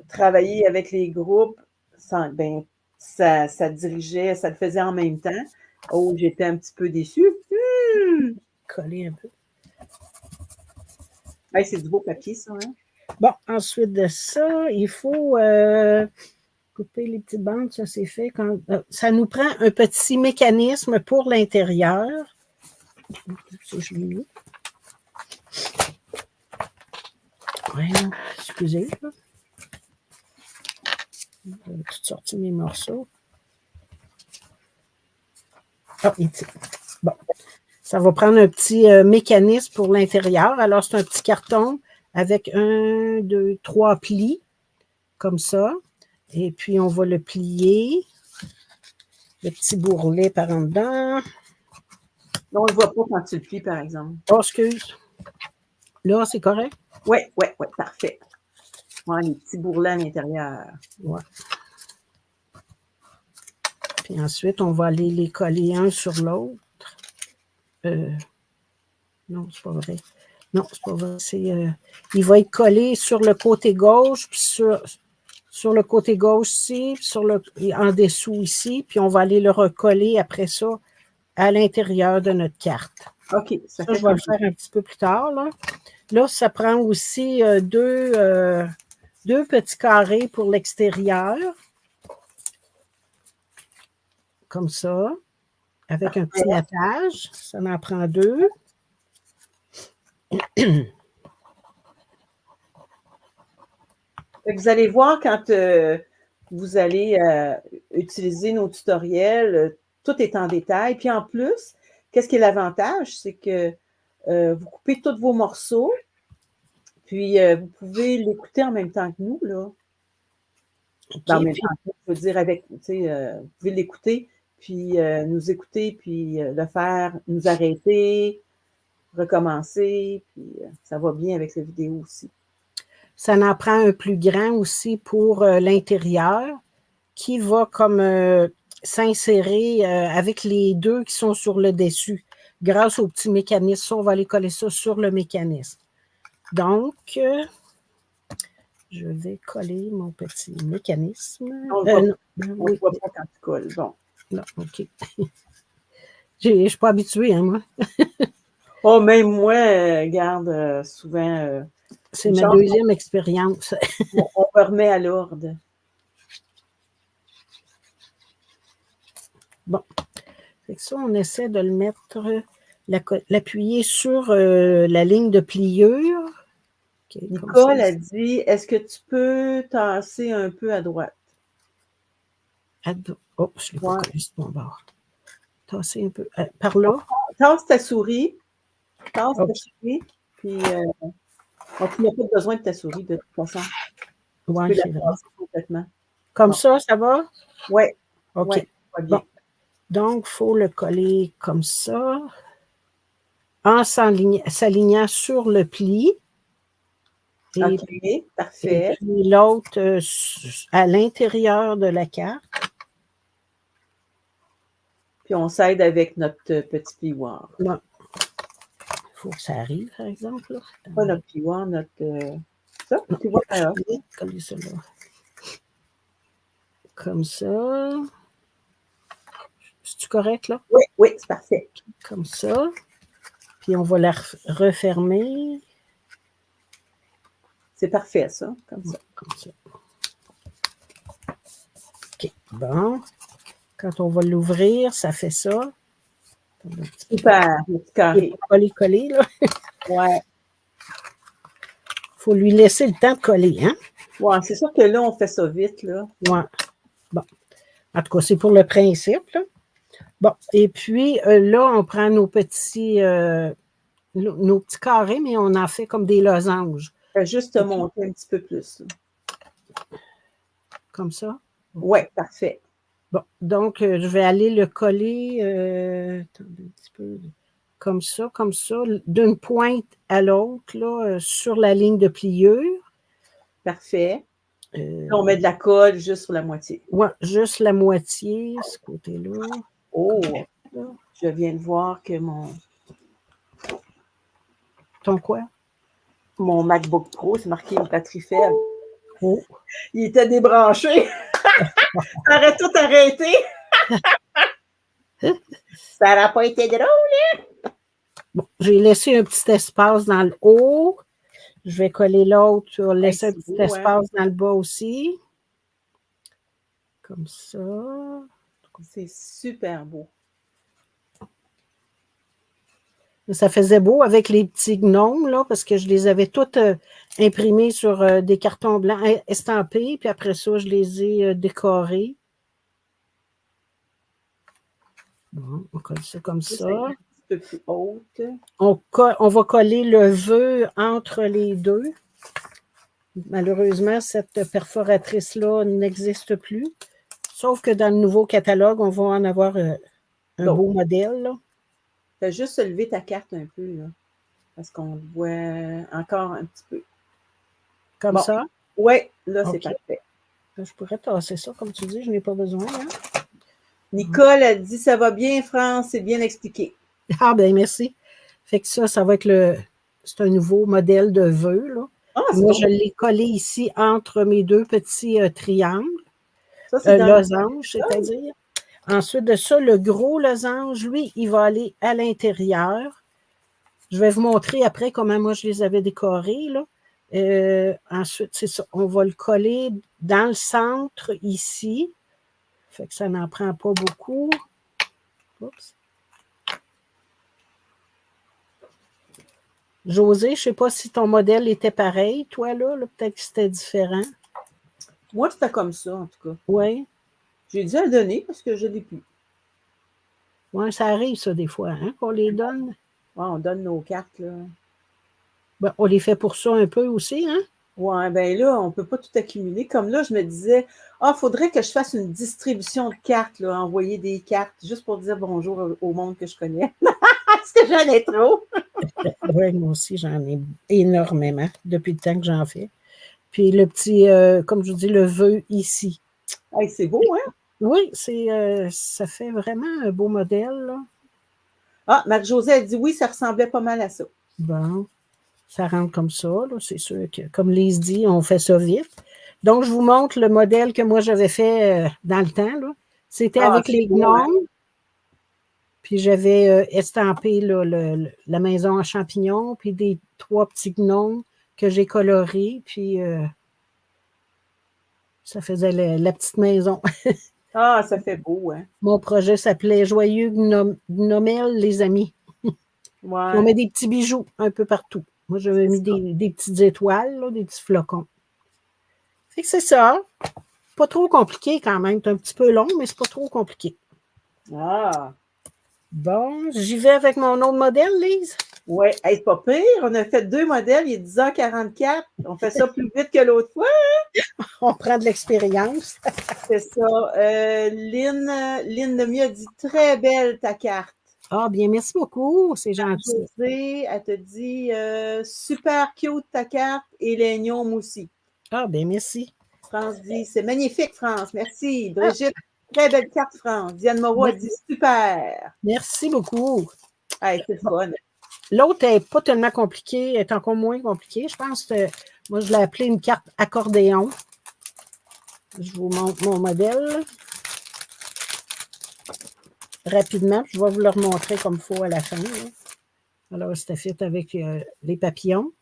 S2: travailler avec les groupes, ça dirigeait, ça le faisait en même temps. Oh, j'étais un petit peu déçue.
S1: Coller un peu.
S2: Hey, c'est du beau papier, ça, hein?
S1: Bon, ensuite de ça, il faut couper les petites bandes, ça c'est fait. Ça nous prend un petit mécanisme pour l'intérieur. Je l'ai mis. Ouais, excusez. J'ai tout sorti mes morceaux. Ah, bon. Ça va prendre un petit mécanisme pour l'intérieur. Alors, c'est un petit carton avec 1, 2, 3 plis, comme ça. Et puis, on va le plier. Le petit bourrelet par en dedans.
S2: Non, on ne le voit pas quand tu le plies, par exemple.
S1: Oh, excuse. Là, c'est correct?
S2: Oui, parfait. Ouais, les petits bourrelets à l'intérieur.
S1: Ouais. Puis ensuite, on va aller les coller un sur l'autre. Non, c'est pas vrai. Non, c'est pas vrai. Il va être collé sur le côté gauche, puis sur le côté gauche ici, puis en dessous ici, puis on va aller le recoller après ça à l'intérieur de notre carte.
S2: OK.
S1: Ça je vais le faire un petit peu plus tard. Là ça prend aussi deux petits carrés pour l'extérieur. Comme ça. Avec un petit nattage. Ça en prend 2.
S2: Vous allez voir quand vous allez utiliser nos tutoriels, tout est en détail. Puis en plus, qu'est-ce qui est l'avantage? C'est que vous coupez tous vos morceaux, puis vous pouvez l'écouter en même temps que nous, là.
S1: Okay,
S2: en même temps, je veux dire, vous pouvez l'écouter, puis nous écouter, puis le faire, nous arrêter, recommencer, puis ça va bien avec la vidéo aussi.
S1: Ça en prend un plus grand aussi pour l'intérieur qui va comme s'insérer avec les deux qui sont sur le dessus. Grâce au petit mécanisme, ça, on va aller coller ça sur le mécanisme. Donc, je vais coller mon petit mécanisme.
S2: On ne voit pas quand tu colles. Bon.
S1: Non, OK. Je ne suis pas habituée, hein, moi.
S2: Oh, même moi, regarde, souvent.
S1: C'est ma deuxième expérience.
S2: On remet à l'ordre.
S1: Bon. Fait que ça, on essaie de le mettre, l'appuyer sur la ligne de pliure.
S2: Okay, Nicole a dit, est-ce que tu peux tasser un peu à droite?
S1: Oh, je ne l'ai pas collé sur mon bord. Tasser un peu. Par là?
S2: Tasse ta souris. Tasse ta souris. Puis, tu n'as pas besoin de ta souris de toute façon.
S1: Oui, c'est vrai.
S2: Complètement.
S1: Comme ça va?
S2: Oui.
S1: OK.
S2: Ouais,
S1: bon. Donc, il faut le coller comme ça, en s'alignant sur le pli.
S2: OK, parfait.
S1: Et puis l'autre à l'intérieur de la carte.
S2: Puis on s'aide avec notre petit plioir.
S1: Il faut que ça arrive, par exemple. Là.
S2: Pas notre plioir, notre... ça, tu vois,
S1: coller ça là. Comme ça. C'est-tu correct, là?
S2: Oui, c'est parfait.
S1: Comme ça. Puis on va la refermer.
S2: C'est parfait, ça, comme ça.
S1: Comme ça. OK, bon. Quand on va l'ouvrir, ça fait ça.
S2: Super, le petit carré.
S1: Coller, là.
S2: Ouais.
S1: Il faut lui laisser le temps de coller, hein?
S2: Ouais, c'est sûr que là, on fait ça vite, là.
S1: Ouais. Bon. En tout cas, c'est pour le principe, là. Bon, et puis là, on prend nos petits carrés, mais on en fait comme des losanges.
S2: Juste monter un petit peu plus. Là.
S1: Comme ça?
S2: Oui, parfait.
S1: Bon, donc, je vais aller le coller attendez un petit peu, comme ça, d'une pointe à l'autre, là, sur la ligne de pliure.
S2: Parfait. On met de la colle juste sur la moitié.
S1: Oui, juste la moitié, ce côté-là.
S2: Oh, je viens de voir que
S1: Ton quoi?
S2: Mon MacBook Pro, c'est marqué une batterie faible.
S1: Oh.
S2: Il était débranché. Ça aurait tout arrêté. Ça n'aurait pas été drôle, hein?
S1: Bon, j'ai laissé un petit espace dans le haut. Je vais coller l'autre, je vais laisser un petit espace dans le bas aussi. Comme ça.
S2: C'est super beau.
S1: Ça faisait beau avec les petits gnomes, là, parce que je les avais toutes imprimés sur des cartons blancs estampés, puis après ça, je les ai décorés. Bon, on colle ça comme ça.
S2: Un petit peu plus haute.
S1: On va coller le vœu entre les deux. Malheureusement, cette perforatrice-là n'existe plus. Sauf que dans le nouveau catalogue, on va en avoir un beau modèle. Là.
S2: Fais juste lever ta carte un peu, là, parce qu'on le voit encore un petit peu.
S1: Comme ça?
S2: Oui, là, c'est parfait.
S1: Je pourrais tasser ça, comme tu dis, je n'ai pas besoin. Hein?
S2: Nicole a dit « Ça va bien, France, c'est bien expliqué. »
S1: Ah, bien, merci. Fait que ça va être c'est un nouveau modèle de vœu. Là. Moi, je l'ai collé ici entre mes deux petits triangles. Ça, c'est losange, c'est-à-dire. Ensuite de ça, le gros losange, lui, il va aller à l'intérieur. Je vais vous montrer après comment moi je les avais décorés. Là. Ensuite, c'est ça. On va le coller dans le centre ici. Fait que ça n'en prend pas beaucoup. Oups. José, je ne sais pas si ton modèle était pareil, toi, là peut-être que c'était différent.
S2: Moi, c'était comme ça, en tout cas.
S1: Oui.
S2: J'ai dû le donner parce que je ne l'ai plus.
S1: Oui, ça arrive, ça, des fois, hein, qu'on les donne.
S2: Ouais, on donne nos cartes, là.
S1: Ben, on les fait pour ça un peu aussi, hein?
S2: Oui, bien là, on ne peut pas tout accumuler. Comme là, je me disais, il faudrait que je fasse une distribution de cartes, là, envoyer des cartes, juste pour dire bonjour au monde que je connais. Parce que j'en ai trop.
S1: Oui, moi aussi, j'en ai énormément depuis le temps que j'en fais. Puis le petit, comme je vous dis, le vœu ici.
S2: Hey, c'est beau, hein?
S1: Oui, ça fait vraiment un beau modèle. Là.
S2: Ah, Marie-Josée a dit oui, ça ressemblait pas mal à ça.
S1: Bon, ça rentre comme ça. C'est sûr que, comme Lise dit, on fait ça vite. Donc, je vous montre le modèle que moi, j'avais fait dans le temps. C'était avec les gnomes. Hein? Puis j'avais estampé là, la maison en champignons, puis des 3 petits gnomes que j'ai colorés, puis ça faisait la petite maison.
S2: Ah, ça fait beau, hein?
S1: Mon projet s'appelait Joyeux Gnomel, les amis.
S2: Ouais.
S1: On met des petits bijoux un peu partout. Moi, j'avais mis des petites étoiles, là, des petits flocons. Fait que c'est ça. Pas trop compliqué quand même. C'est un petit peu long, mais c'est pas trop compliqué.
S2: Ah!
S1: Bon, j'y vais avec mon autre modèle, Lise.
S2: Oui, hey, c'est pas pire. On a fait 2 modèles, il est 10h44. On fait ça plus vite que l'autre fois. Hein?
S1: On prend de l'expérience.
S2: C'est ça. Lynn Lemieux a dit très belle ta carte.
S1: Ah, bien, merci beaucoup. C'est gentil.
S2: Josée, elle te dit super cute ta carte et les gnomes aussi.
S1: Ah, bien, merci.
S2: France dit c'est magnifique, France. Merci. Brigitte, très belle carte, France. Diane Moreau a dit super.
S1: Merci beaucoup.
S2: Hey, c'est fun.
S1: L'autre n'est pas tellement compliquée, est encore moins compliquée. Je pense que moi, je l'ai appelée une carte accordéon. Je vous montre mon modèle. Rapidement, je vais vous le remontrer comme il faut à la fin. Là. Alors, c'était fait avec les papillons.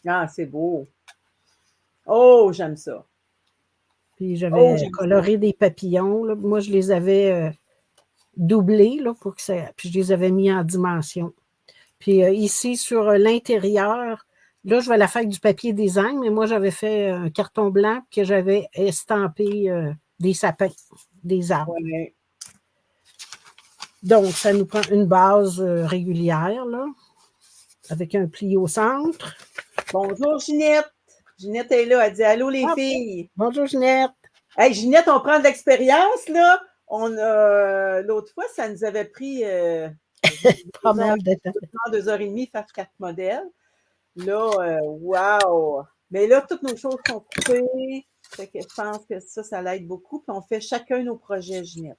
S2: Ah, c'est beau. Oh, j'aime ça.
S1: Puis j'avais coloré des papillons. Là. Moi, je les avais doublés là, pour que ça. Puis je les avais mis en dimension. Puis ici, sur l'intérieur, là, je vais la faire avec du papier design, mais moi, j'avais fait un carton blanc que j'avais estampé des sapins, des arbres.
S2: Ouais.
S1: Donc, ça nous prend une base régulière, là, avec un pli au centre.
S2: Bonjour, Ginette. Ginette est là. Elle dit allô, les
S1: Ah,
S2: filles.
S1: bonjour, Ginette.
S2: Hey, Ginette, on prend de l'expérience, là. L'autre fois, ça nous avait pris
S1: Pas mal de temps.
S2: 2 heures et demie faire 4 modèles. Là, wow! Mais là, toutes nos choses sont coupées. Fait que je pense que ça l'aide beaucoup. Puis on fait chacun nos projets, Ginette.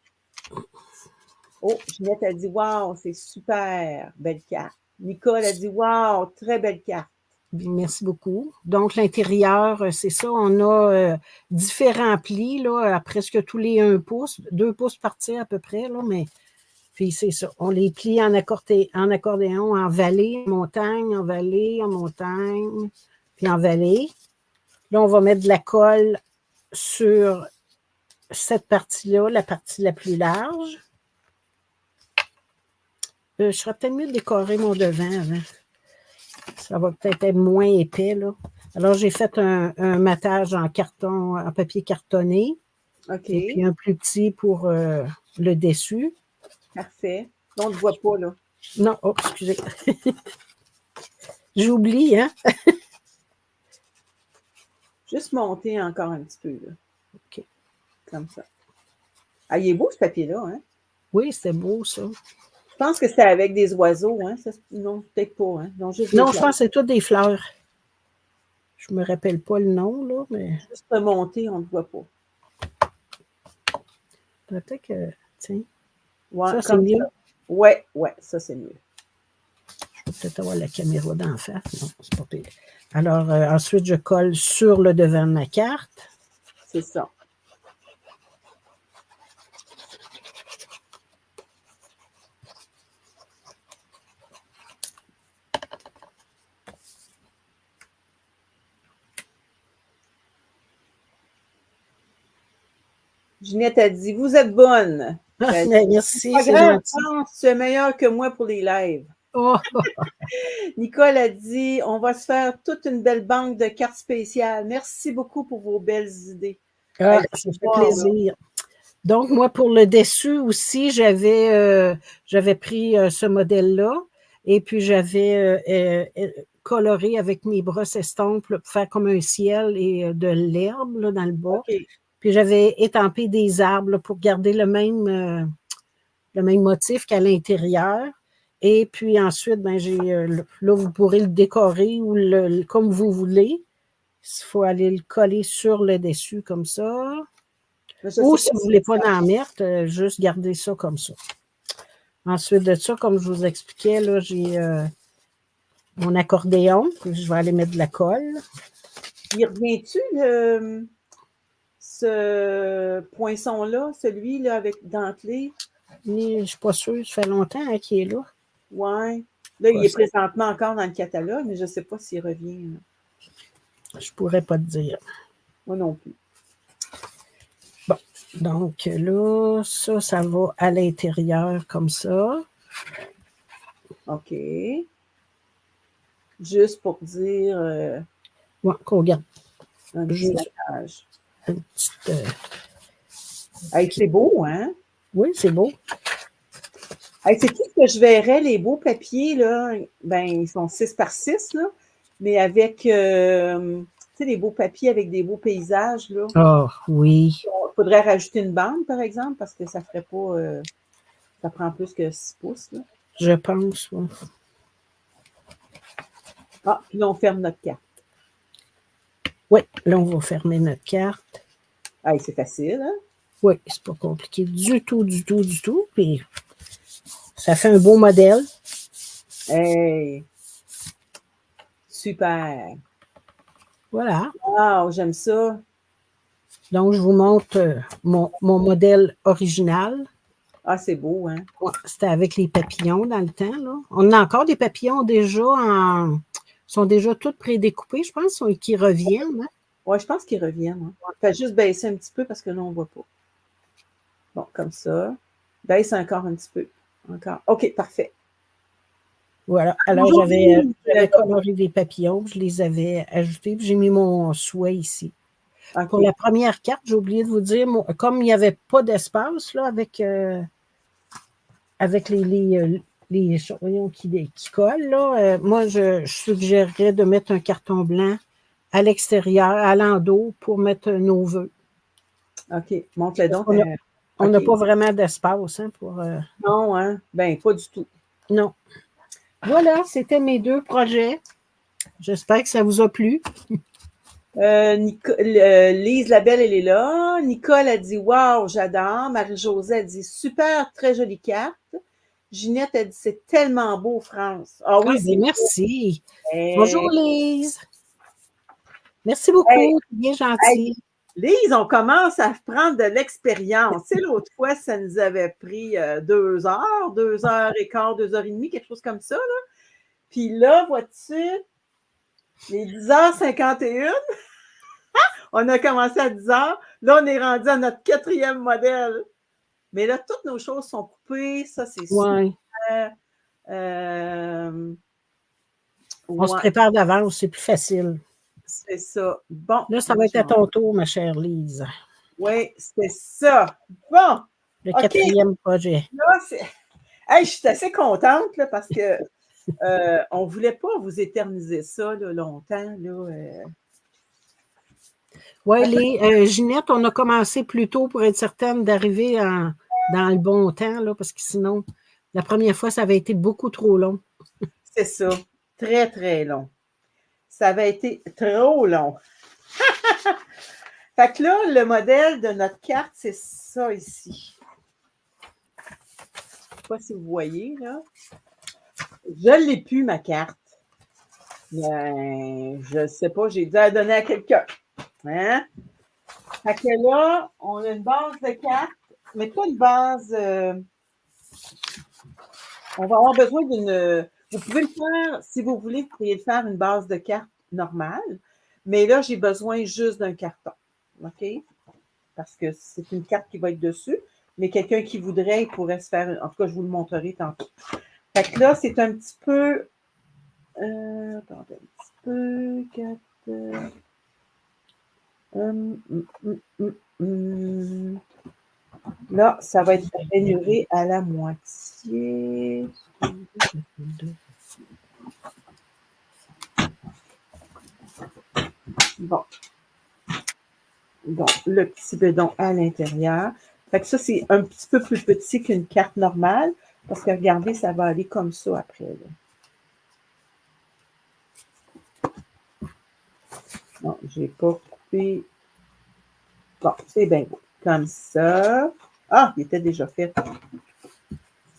S2: Oh, Ginette a dit wow, c'est super, belle carte. Nicole a dit wow, très belle carte.
S1: Merci beaucoup. Donc, l'intérieur, c'est ça. On a différents plis, là, à presque tous les 1 pouce, 2 pouces par tir à peu près, là, mais puis c'est ça. On les plie en accordéon, en vallée, en montagne, en montagne, puis en vallée. Là, on va mettre de la colle sur cette partie-là, la partie la plus large. Je serais peut-être mieux de décorer mon devant avant. Ça va peut-être être moins épais, là. Alors, j'ai fait un matage en carton, en papier cartonné.
S2: OK.
S1: Et puis un plus petit pour le dessus.
S2: Parfait. Là, on ne voit pas, là.
S1: Non, oh, excusez. J'oublie, hein?
S2: Juste monter encore un petit peu, là.
S1: OK.
S2: Comme ça. Ah, il est beau, ce papier-là, hein?
S1: Oui, c'était beau, ça.
S2: Je pense que c'était avec des oiseaux, hein? Ça, non, peut-être pas, hein? Non, juste
S1: Non, je pense que c'est tout des fleurs. Je me rappelle pas le nom, là, mais
S2: juste remonter, on ne voit pas.
S1: peut-être que, tiens,
S2: Ouais,
S1: ça, c'est
S2: comme
S1: mieux.
S2: ça. Ouais, ça, c'est mieux.
S1: Je vais peut-être avoir la caméra d'en face. Non, c'est pas pire. Alors, ensuite, je colle sur le devant de ma carte.
S2: C'est ça. Ginette a dit, vous êtes bonne.
S1: Ah, merci,
S2: Pas
S1: c'est
S2: grave,
S1: gentil.
S2: France, tu es meilleure que moi pour les lives.
S1: Oh,
S2: Nicole a dit, on va se faire toute une belle banque de cartes spéciales. Merci beaucoup pour vos belles idées.
S1: ah,
S2: Hey,
S1: ça fait
S2: wow,
S1: plaisir. Donc, moi, pour le dessus aussi, j'avais pris ce modèle-là et puis j'avais coloré avec mes brosses estampes là, pour faire comme un ciel et de l'herbe là, dans le bas.
S2: OK.
S1: Puis j'avais étampé des arbres là, pour garder le même motif qu'à l'intérieur. Et puis ensuite, ben, là, vous pourrez le décorer ou comme vous voulez. Il faut aller le coller sur le dessus comme ça. Ou si vous ne voulez pas en mettre, juste garder ça comme ça. Ensuite de ça, comme je vous expliquais, là, j'ai mon accordéon. Je vais aller mettre de la colle.
S2: Il revient-tu, ce poinçon-là, celui-là avec dentelé?
S1: Mais je ne suis pas sûre, ça fait longtemps hein, qu'il est là.
S2: Oui. Là, il est présentement encore dans le catalogue, mais je ne sais pas s'il revient.
S1: Je ne pourrais pas te dire.
S2: Moi non plus.
S1: Bon, donc là, ça va à l'intérieur comme ça.
S2: OK. Juste pour dire
S1: Ouais, qu'on regarde.
S2: un petit
S1: Juste
S2: matage.
S1: une petite,
S2: Hey, c'est beau, hein?
S1: oui, c'est beau.
S2: Hey, c'est tout ce que je verrais, les beaux papiers, là. Ben, ils sont 6 par 6, là. Mais avec, tu sais, les beaux papiers avec des beaux paysages, là.
S1: Ah, oui.
S2: Il faudrait rajouter une bande, par exemple, parce que ça ferait pas. Ça prend plus que 6 pouces, là.
S1: Je pense, oui.
S2: Ah, puis là, on ferme notre carte.
S1: Oui, là, on va fermer notre carte.
S2: Hey, c'est facile, hein?
S1: Oui, c'est pas compliqué du tout, du tout, du tout. Puis, ça fait un beau modèle.
S2: Hey! Super!
S1: Voilà.
S2: Wow, j'aime ça.
S1: Donc, je vous montre mon modèle original.
S2: Ah, c'est beau, hein?
S1: Ouais, c'était avec les papillons dans le temps, là. On a encore des papillons déjà sont déjà tous prédécoupés, je pense, qui reviennent. Hein?
S2: Oui, je pense qu'ils reviennent. Hein? Fais juste baisser un petit peu parce que là, on ne voit pas. Bon, comme ça. Baisse encore un petit peu. Encore. OK, parfait.
S1: Voilà. Alors, j'avais coloré des papillons, je les avais ajoutés, puis j'ai mis mon souhait ici.
S2: OK.
S1: Pour la première carte, j'ai oublié de vous dire, comme il n'y avait pas d'espace là, avec les voyons, qui collent, là, moi, je suggérerais de mettre un carton blanc à l'extérieur, à l'endos, pour mettre nos vœux.
S2: OK. Montre-le
S1: Parce
S2: donc.
S1: qu'on n'a
S2: OK.
S1: pas vraiment d'espace pour.
S2: Non, hein? Ben, pas du tout.
S1: Non. Voilà, c'était mes 2 projets. J'espère que ça vous a plu.
S2: Lise Labelle, elle est là. Nicole a dit waouh, j'adore. Marie-Josée a dit super, très jolie carte. Ginette a dit c'est tellement beau, France. Ah
S1: Ah,
S2: oui,
S1: ben
S2: c'est
S1: merci. Bonjour,
S2: hey,
S1: Lise. Merci
S2: hey,
S1: beaucoup. Bien
S2: hey,
S1: gentil.
S2: Lise, on commence à prendre de l'expérience. Tu sais, l'autre fois, ça nous avait pris 2 heures, 2h15, 2h30, quelque chose comme ça. Là. Puis là, vois-tu, les 10h51, on a commencé à 10h. Là, on est rendu à notre 4e modèle. Mais là, toutes nos choses sont coupées. Ça, c'est
S1: Ouais.
S2: super. Euh,
S1: On se
S2: ouais,
S1: prépare d'avance, c'est plus facile.
S2: c'est ça. Bon,
S1: Là, ça va être à
S2: genre,
S1: ton tour, ma chère Lise.
S2: oui, c'est ça. Bon,
S1: Le
S2: OK.
S1: 4e projet.
S2: Là, hey, je suis assez contente là, parce que on ne voulait pas vous éterniser ça là, longtemps. Là,
S1: Oui, Ginette, on a commencé plus tôt pour être certaine d'arriver dans le bon temps, là, parce que sinon, la première fois, ça avait été beaucoup trop long.
S2: C'est ça. Très, très long. Ça avait été trop long. Fait que là, le modèle de notre carte, c'est ça ici. Je ne sais pas si vous voyez, là. Je ne l'ai plus, ma carte. Ben, je ne sais pas, j'ai dû la donner à quelqu'un. Hein? Fait que là, on a une base de cartes, mais pas une base. On va avoir besoin d'une. Vous pouvez le faire, si vous voulez, vous pourriez le faire une base de cartes normale, mais là, j'ai besoin juste d'un carton. OK? Parce que c'est une carte qui va être dessus, mais quelqu'un qui voudrait, il pourrait se faire. En tout cas, je vous le montrerai tantôt. Fait que là, c'est un petit peu. Attendez un petit peu. Là, ça va être rainuré à la moitié. Bon. Donc, le petit bedon à l'intérieur. Fait que ça, c'est un petit peu plus petit qu'une carte normale, parce que regardez, ça va aller comme ça après. Là. Non, je n'ai pas coupé. Bon, c'est bien beau. Comme ça. Ah, il était déjà fait.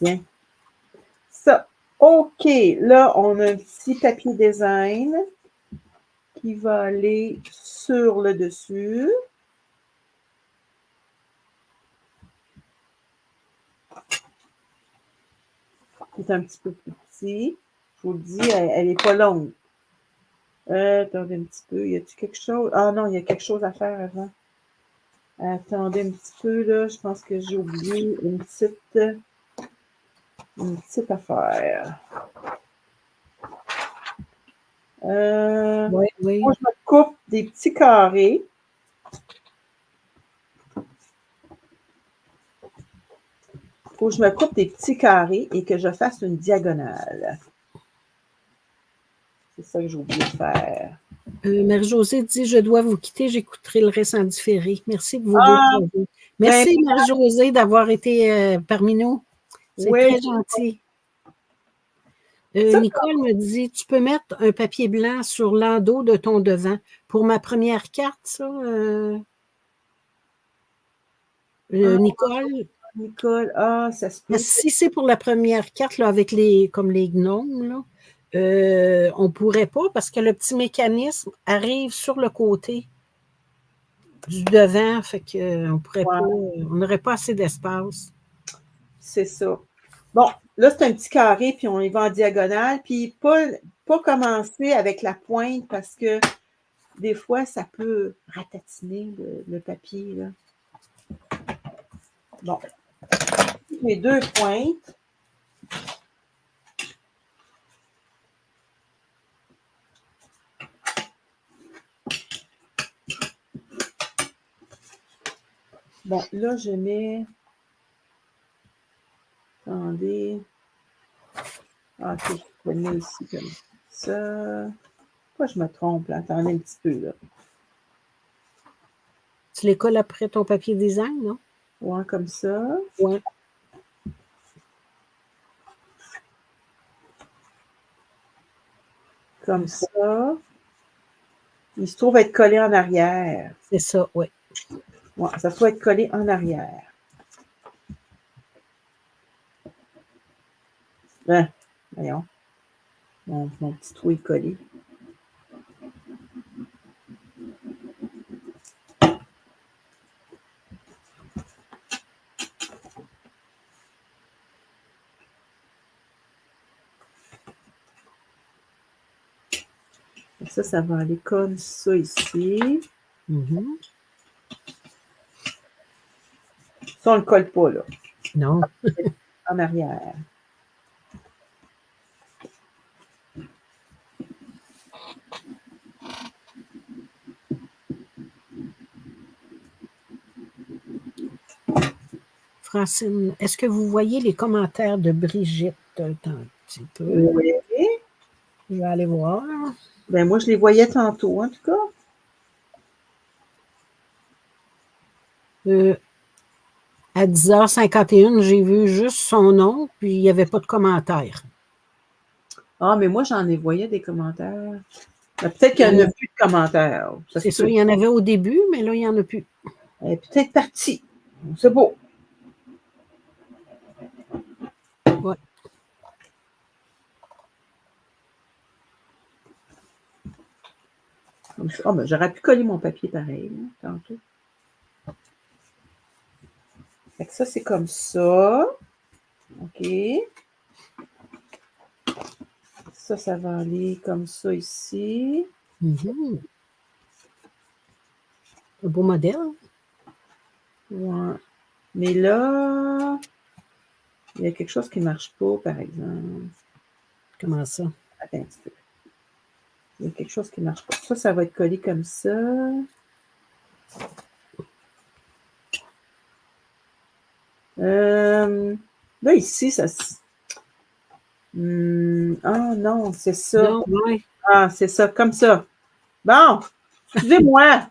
S2: Bien. Ça. OK. Là, on a un petit papier design qui va aller sur le dessus. C'est un petit peu plus petit. Je vous le dis, elle n'est pas longue. Attendez un petit peu. Y a-t-il quelque chose? Ah non, il y a quelque chose à faire avant. Attendez un petit peu, là. Je pense que j'ai oublié une petite affaire.
S1: Oui, oui.
S2: Moi, je me coupe des petits carrés. Il faut que je me coupe des petits carrés et que je fasse une diagonale. C'est ça que j'ai oublié de faire.
S1: Marie-Josée dit, je dois vous quitter, j'écouterai le reste en différé. Merci pour vos beaux
S2: Ah,
S1: projets.
S2: ben,
S1: Merci, Marie-Josée, d'avoir été parmi nous. C'est
S2: oui,
S1: très gentil.
S2: ça,
S1: Nicole me dit, tu peux mettre un papier blanc sur l'endos de ton devant. Pour ma première carte, ça, Nicole.
S2: Nicole, ça se peut.
S1: Si c'est pour la première carte, là, avec comme les gnomes, là, on ne pourrait pas parce que le petit mécanisme arrive sur le côté du devant, fait qu'on pourrait
S2: Ouais,
S1: pas, on n'aurait pas assez d'espace.
S2: c'est ça. Bon, là, c'est un petit carré, puis on y va en diagonale, puis pas commencer avec la pointe parce que des fois, ça peut ratatiner le papier. Là. Bon, mes 2 pointes. Bon, là, je mets... Attendez. Ah, OK, je vais le mettre ici comme ça. Pourquoi je me trompe, là? Attendez un petit peu, là.
S1: Tu les colles après ton papier design, non?
S2: Ouais, comme ça.
S1: Ouais.
S2: Comme ça. Il se trouve être collé en arrière.
S1: C'est ça, oui.
S2: Ouais, ça doit être collé en arrière. Ben, voyons. Mon petit trou est collé. Ça va aller comme ça ici.
S1: Mhm.
S2: Ça, on ne le colle pas, là.
S1: Non.
S2: En arrière.
S1: Francine, est-ce que vous voyez les commentaires de Brigitte? Attends un petit peu.
S2: Oui.
S1: Je vais aller voir.
S2: Ben, moi, je les voyais tantôt, en tout cas.
S1: À 10h51, j'ai vu juste son nom, puis il n'y avait pas de commentaires.
S2: Ah, mais moi, j'en ai voyé des commentaires. Ben, peut-être qu'il n'y en a plus de commentaires. Ça
S1: C'est
S2: se
S1: ça,
S2: peut.
S1: il y en avait au début, mais là, il n'y en a plus.
S2: Elle est peut-être partie. C'est beau.
S1: Ouais.
S2: Ah, ben, j'aurais pu coller mon papier pareil, hein, tantôt. Fait que ça, c'est comme ça. OK. Ça va aller comme ça ici.
S1: Mhm. Un beau modèle.
S2: Ouais. Mais là, il y a quelque chose qui ne marche pas, par exemple.
S1: Comment ça?
S2: Attends un petit peu. Il y a quelque chose qui ne marche pas. Ça va être collé comme ça. Là, ici, ça... ah non, c'est ça.
S1: Non, ouais.
S2: Ah, c'est ça, comme ça. Bon, excusez-moi.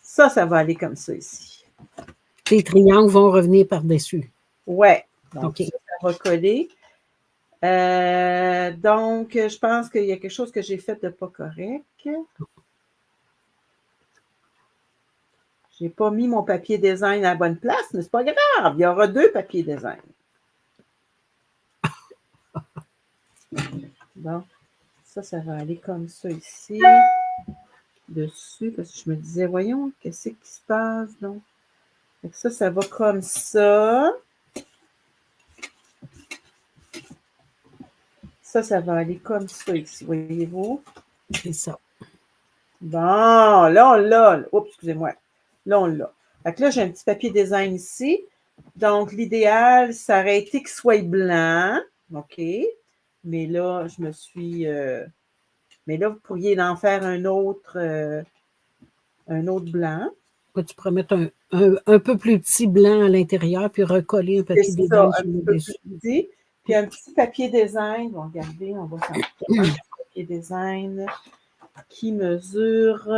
S2: Ça va aller comme ça ici.
S1: Les triangles vont revenir par-dessus.
S2: Ouais. Donc,
S1: OK.
S2: ça va coller. Donc, je pense qu'il y a quelque chose que j'ai fait de pas correct. J'ai pas mis mon papier design à la bonne place, mais c'est pas grave. Il y aura 2 papiers design. Bon, ça va aller comme ça ici. Dessus, parce que je me disais, voyons, qu'est-ce qui se passe, donc? Fait que ça va comme ça. Ça va aller comme ça ici, voyez-vous?
S1: C'est ça.
S2: Bon, là, on l'a. Oups, excusez-moi. Là, on l'a. Fait que là, j'ai un petit papier design ici. Donc, l'idéal, ça aurait été qu'il soit blanc. OK. Mais là, je me suis... mais là, vous pourriez en faire un autre blanc.
S1: Tu pourrais mettre un peu plus petit blanc à l'intérieur, puis recoller un
S2: C'est
S1: papier
S2: ça,
S1: design
S2: un
S1: sur le
S2: petit peu plus
S1: dessus.
S2: petit. Puis un petit papier design. Bon, regardez, on va faire un papier design qui mesure...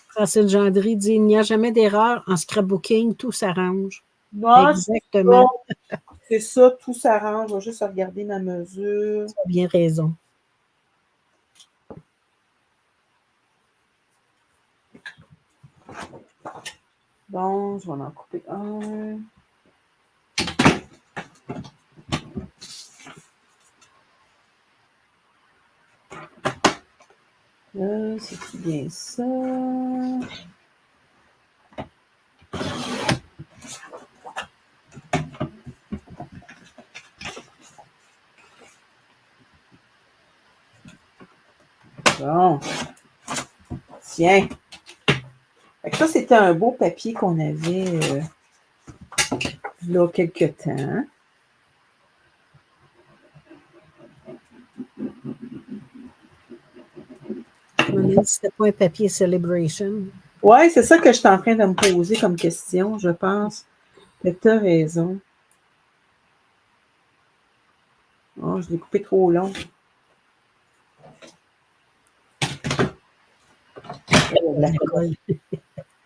S1: Francine Gendry dit il n'y a jamais d'erreur en scrapbooking, tout s'arrange.
S2: Moi,
S1: Exactement.
S2: c'est ça, tout s'arrange. Je vais juste regarder ma mesure.
S1: Tu as bien raison.
S2: Bon, je vais en couper un. C'est bien ça. Bon. Tiens. Fait que ça, c'était un beau papier qu'on avait là quelque temps.
S1: Je me demande si c'était pas un papier Celebration.
S2: Oui, c'est ça que je suis en train de me poser comme question, je pense. Mais tu as raison. Oh, je l'ai coupé trop long.
S1: La colle.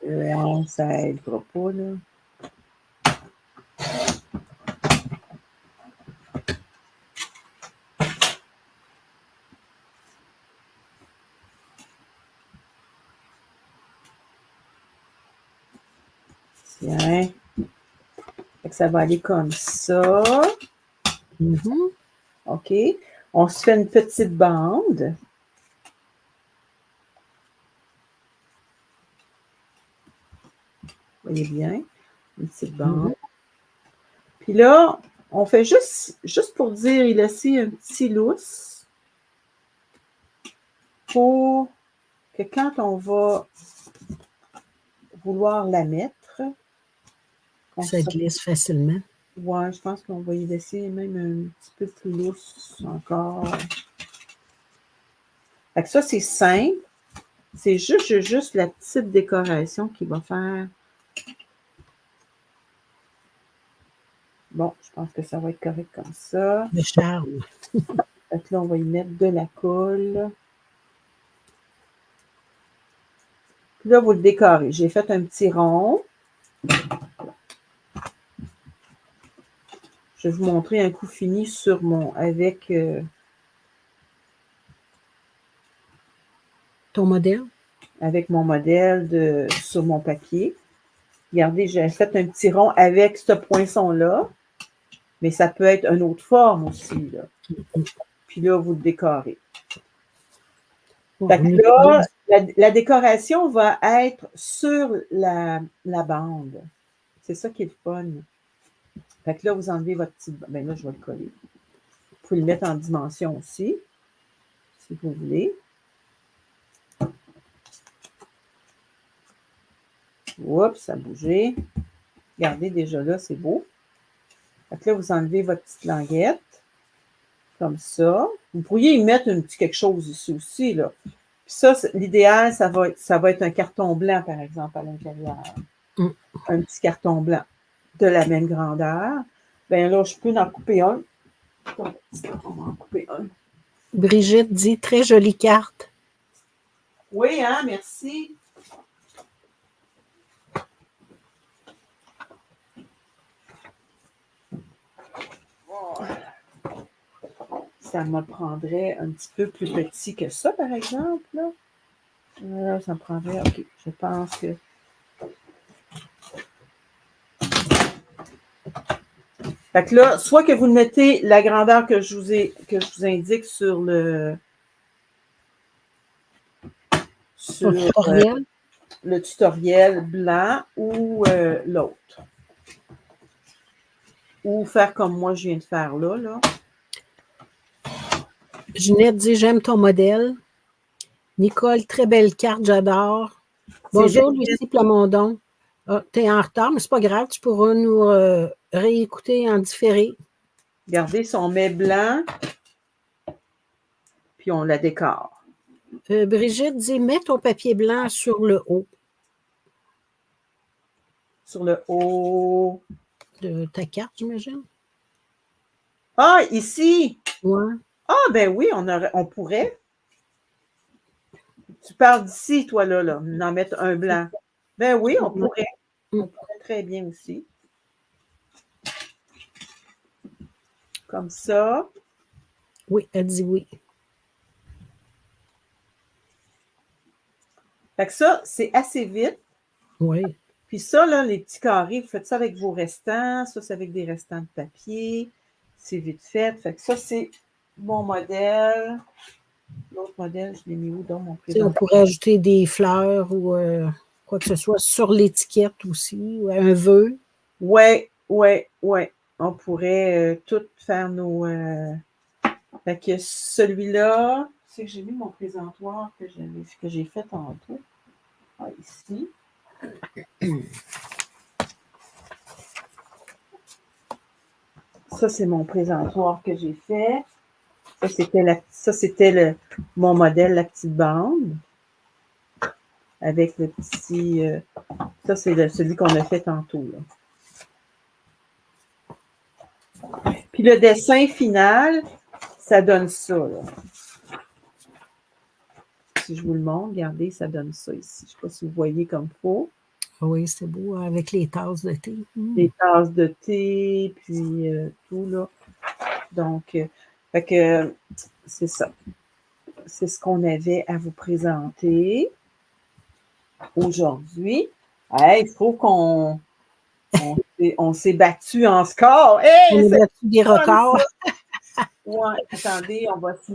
S2: Ouais, ça aidera pas, là. Tiens. Fait que ça va aller comme ça.
S1: Mhm.
S2: OK. On se fait une petite bande. Vous voyez bien? Une petite bande.
S1: Mhm.
S2: Puis là, on fait juste pour dire et laisser un petit lousse pour que quand on va vouloir la mettre,
S1: Ça glisse facilement.
S2: Ouais, je pense qu'on va y laisser même un petit peu plus lousse encore. Fait que ça, c'est simple. C'est juste la petite décoration qui va faire. Bon, je pense que ça va être correct comme ça.
S1: Le charme.
S2: Fait que là, on va y mettre de la colle. Puis là, vous le décorez. J'ai fait un petit rond. Je vais vous montrer un coup fini sur avec
S1: Ton modèle?
S2: avec mon modèle sur mon papier. Regardez, j'ai fait un petit rond avec ce poinçon-là, mais ça peut être une autre forme aussi, là. Puis là, vous le décorez. Fait que là, la décoration va être sur la bande. C'est ça qui est le fun. Fait que là, vous enlevez votre petite... Ben là, je vais le coller. Vous pouvez le mettre en dimension aussi, si vous voulez. Oups, ça a bougé. Regardez, déjà là, c'est beau. Fait que là, vous enlevez votre petite languette, comme ça. Vous pourriez y mettre un petit quelque chose ici aussi, là. Puis ça, l'idéal, ça va être un carton blanc, par exemple, à l'intérieur. Un petit carton blanc de la même grandeur. Bien là, je peux en couper un. On va en couper un.
S1: Brigitte dit très jolie carte.
S2: Oui, hein, merci. Ça me prendrait un petit peu plus petit que ça, par exemple. Là. Ça me prendrait, OK, je pense que... Fait que là, soit que vous mettez la grandeur que je vous indique sur le
S1: tutoriel.
S2: Le tutoriel blanc ou l'autre. Ou faire comme moi je viens de faire là.
S1: Ginette dit j'aime ton modèle. Nicole, très belle carte, j'adore. Bonjour, Lucie Plamondon. Ah, tu es en retard, mais c'est pas grave, tu pourras nous réécouter en différé.
S2: Regardez, si on met blanc, puis on la décore.
S1: Brigitte dit mets ton papier blanc sur le haut.
S2: Sur le haut.
S1: De ta carte, j'imagine.
S2: Ah, ici!
S1: Ouais.
S2: Ah, ben oui, on pourrait. Tu parles d'ici, toi, là, d'en mettre un blanc. Ben oui, on pourrait. On pourrait très bien aussi. Comme ça.
S1: Oui, elle dit oui.
S2: Fait que ça, c'est assez vite.
S1: Oui.
S2: Puis ça, là, les petits carrés, vous faites ça avec vos restants. Ça, c'est avec des restants de papier. C'est vite fait. Fait que ça, c'est mon modèle. L'autre modèle, je l'ai mis où dans mon présentateur?
S1: On pourrait ajouter des fleurs ou quoi que ce soit sur l'étiquette aussi, ou un vœu.
S2: Oui. On pourrait tout faire nos... Fait que celui-là, c'est que j'ai mis mon présentoir que j'ai fait tantôt. Ah, ici. Ça, c'est mon présentoir que j'ai fait. Ça, c'était mon modèle, la petite bande. avec le petit... ça, c'est celui qu'on a fait tantôt, là. Puis le dessin final, ça donne ça, là. Si je vous le montre, regardez, ça donne ça ici. Je ne sais pas si vous voyez comme il faut.
S1: Oui, c'est beau, avec les tasses de thé.
S2: Les tasses de thé, puis tout, là. Donc, fait que c'est ça. C'est ce qu'on avait à vous présenter aujourd'hui. Hey, il faut qu'on on s'est battu en score. Hey,
S1: On a battu des records.
S2: Ouais, attendez, on va se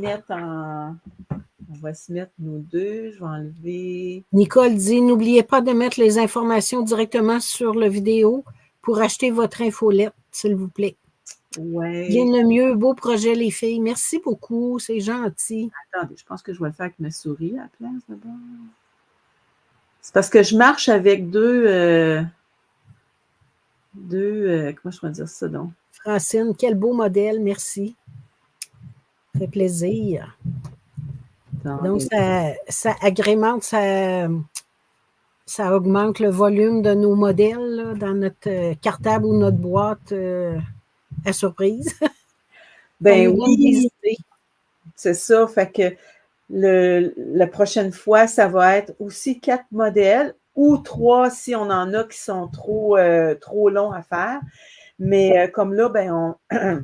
S2: mettre nous deux. Je vais enlever.
S1: Nicole dit, n'oubliez pas de mettre les informations directement sur la vidéo pour acheter votre infolette, s'il vous plaît.
S2: Ouais.
S1: Bien le mieux, beau projet, les filles. Merci beaucoup, c'est gentil.
S2: Attendez, je pense que je vais le faire avec ma souris à la place d'abord. C'est parce que je marche avec deux comment je peux dire ça donc?
S1: Francine, quel beau modèle, merci. Ça fait plaisir. Donc, ça agrémente, ça augmente le volume de nos modèles là, dans notre cartable ou notre boîte à surprise.
S2: Ben oui, c'est ça. Fait que la prochaine fois, ça va être aussi 4 modèles ou 3 si on en a qui sont trop longs à faire. Mais comme là, ben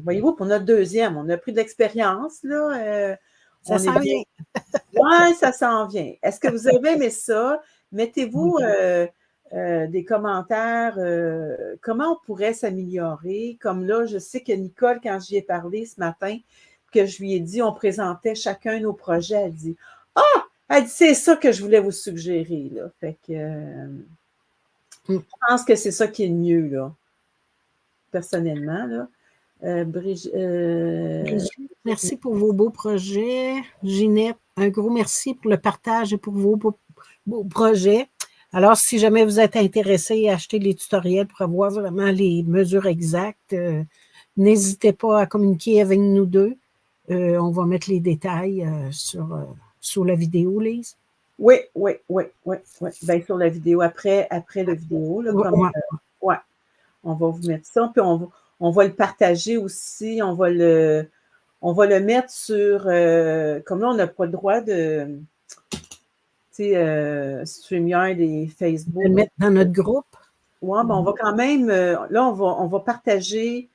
S2: voyez-vous, pour notre deuxième, on a pris de l'expérience. Là,
S1: ça s'en vient.
S2: Oui, ça s'en vient. Est-ce que vous avez aimé ça? Mettez-vous des commentaires. Comment on pourrait s'améliorer? Comme là, je sais que Nicole, quand j'y ai parlé ce matin, que je lui ai dit, on présentait chacun nos projets, elle dit « Ah! Elle dit, c'est ça que je voulais vous suggérer. » là. Fait que je pense que c'est ça qui est le mieux, là, personnellement. Là.
S1: Brigitte, merci pour vos beaux projets. Ginette, un gros merci pour le partage et pour vos beaux projets. Alors, si jamais vous êtes intéressé à acheter les tutoriels pour avoir vraiment les mesures exactes, n'hésitez pas à communiquer avec nous deux. On va mettre les détails sur la vidéo, Lise.
S2: Oui. Bien, sur la vidéo, après la vidéo. Là, ouais. On va vous mettre ça, puis on va le partager aussi. On va le mettre sur... comme là, on n'a pas le droit de... Tu sais, StreamYard et Facebook.
S1: Le mettre dans notre groupe.
S2: Oui, ben on va quand même... là, on va partager...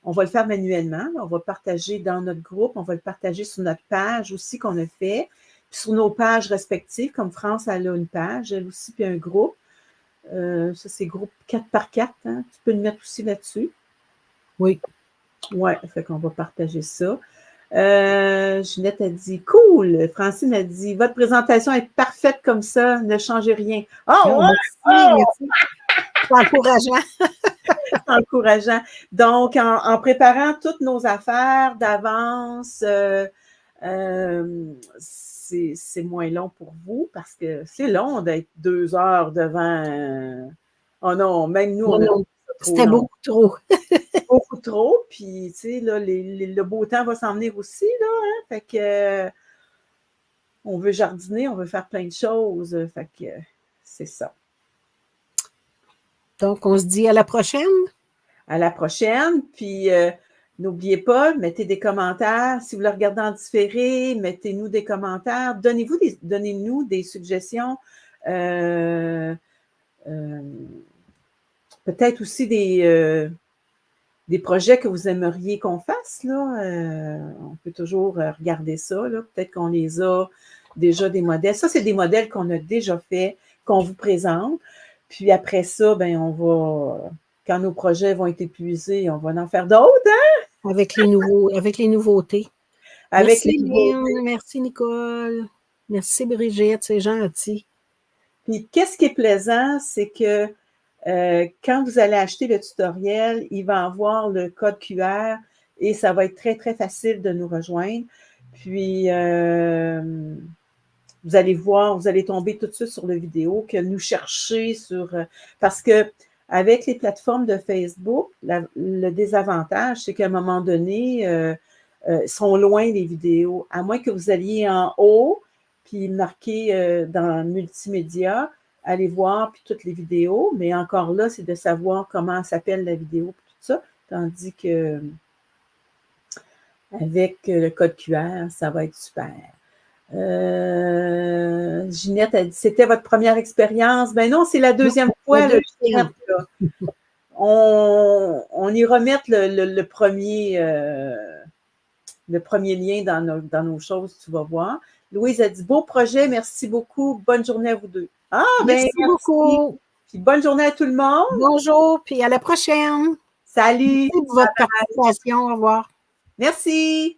S2: On va le faire manuellement. Là, on va partager dans notre groupe. On va le partager sur notre page aussi qu'on a fait. Puis sur nos pages respectives, comme France, elle a une page, elle aussi, puis un groupe. Ça, c'est groupe 4x4. Hein? Tu peux le mettre aussi là-dessus.
S1: Oui.
S2: Oui, fait qu'on va partager ça. Ginette a dit « Cool! » Francine a dit « Votre présentation est parfaite comme ça, ne changez rien. » Oh,
S1: merci. C'est encourageant.
S2: C'est encourageant. Donc, en préparant toutes nos affaires d'avance, c'est moins long pour vous parce que c'est long d'être 2 heures devant. Oh non, même nous, on a
S1: c'était beaucoup trop.
S2: beaucoup trop. Puis, tu sais, là, le beau temps va s'en venir aussi, là. Hein? Fait que on veut jardiner, on veut faire plein de choses. Fait que c'est ça.
S1: Donc, on se dit à la prochaine.
S2: À la prochaine. Puis, n'oubliez pas, mettez des commentaires. Si vous le regardez en différé, mettez-nous des commentaires. Donnez-nous des suggestions. Peut-être aussi des projets que vous aimeriez qu'on fasse. Là. On peut toujours regarder ça. Là. Peut-être qu'on les a déjà des modèles. Ça, c'est des modèles qu'on a déjà fait, qu'on vous présente. Puis après ça, ben, on va, quand nos projets vont être épuisés, on va en faire d'autres. Hein?
S1: Avec les nouveautés. Merci, Lynn. Merci, Nicole. Merci, Brigitte. C'est gentil.
S2: Puis, qu'est-ce qui est plaisant, c'est que quand vous allez acheter le tutoriel, il va avoir le code QR et ça va être très, très facile de nous rejoindre. Puis, vous allez voir, vous allez tomber tout de suite sur la vidéo, que nous chercher sur... parce que avec les plateformes de Facebook, le désavantage, c'est qu'à un moment donné, sont loin les vidéos. À moins que vous alliez en haut, puis marquer dans multimédia, aller voir, puis toutes les vidéos. Mais encore là, c'est de savoir comment s'appelle la vidéo, puis tout ça. Tandis que avec le code QR, ça va être super. Ginette a dit, c'était votre première expérience. Ben non, c'est la deuxième fois.
S1: La deuxième.
S2: On y remettre le premier lien dans nos choses, tu vas voir. Louise a dit, beau projet, merci beaucoup. Bonne journée à vous deux. Ah,
S1: merci beaucoup.
S2: Puis bonne journée à tout le monde.
S1: Bonjour, puis à la prochaine.
S2: Salut.
S1: Merci pour votre participation. Au revoir.
S2: Merci.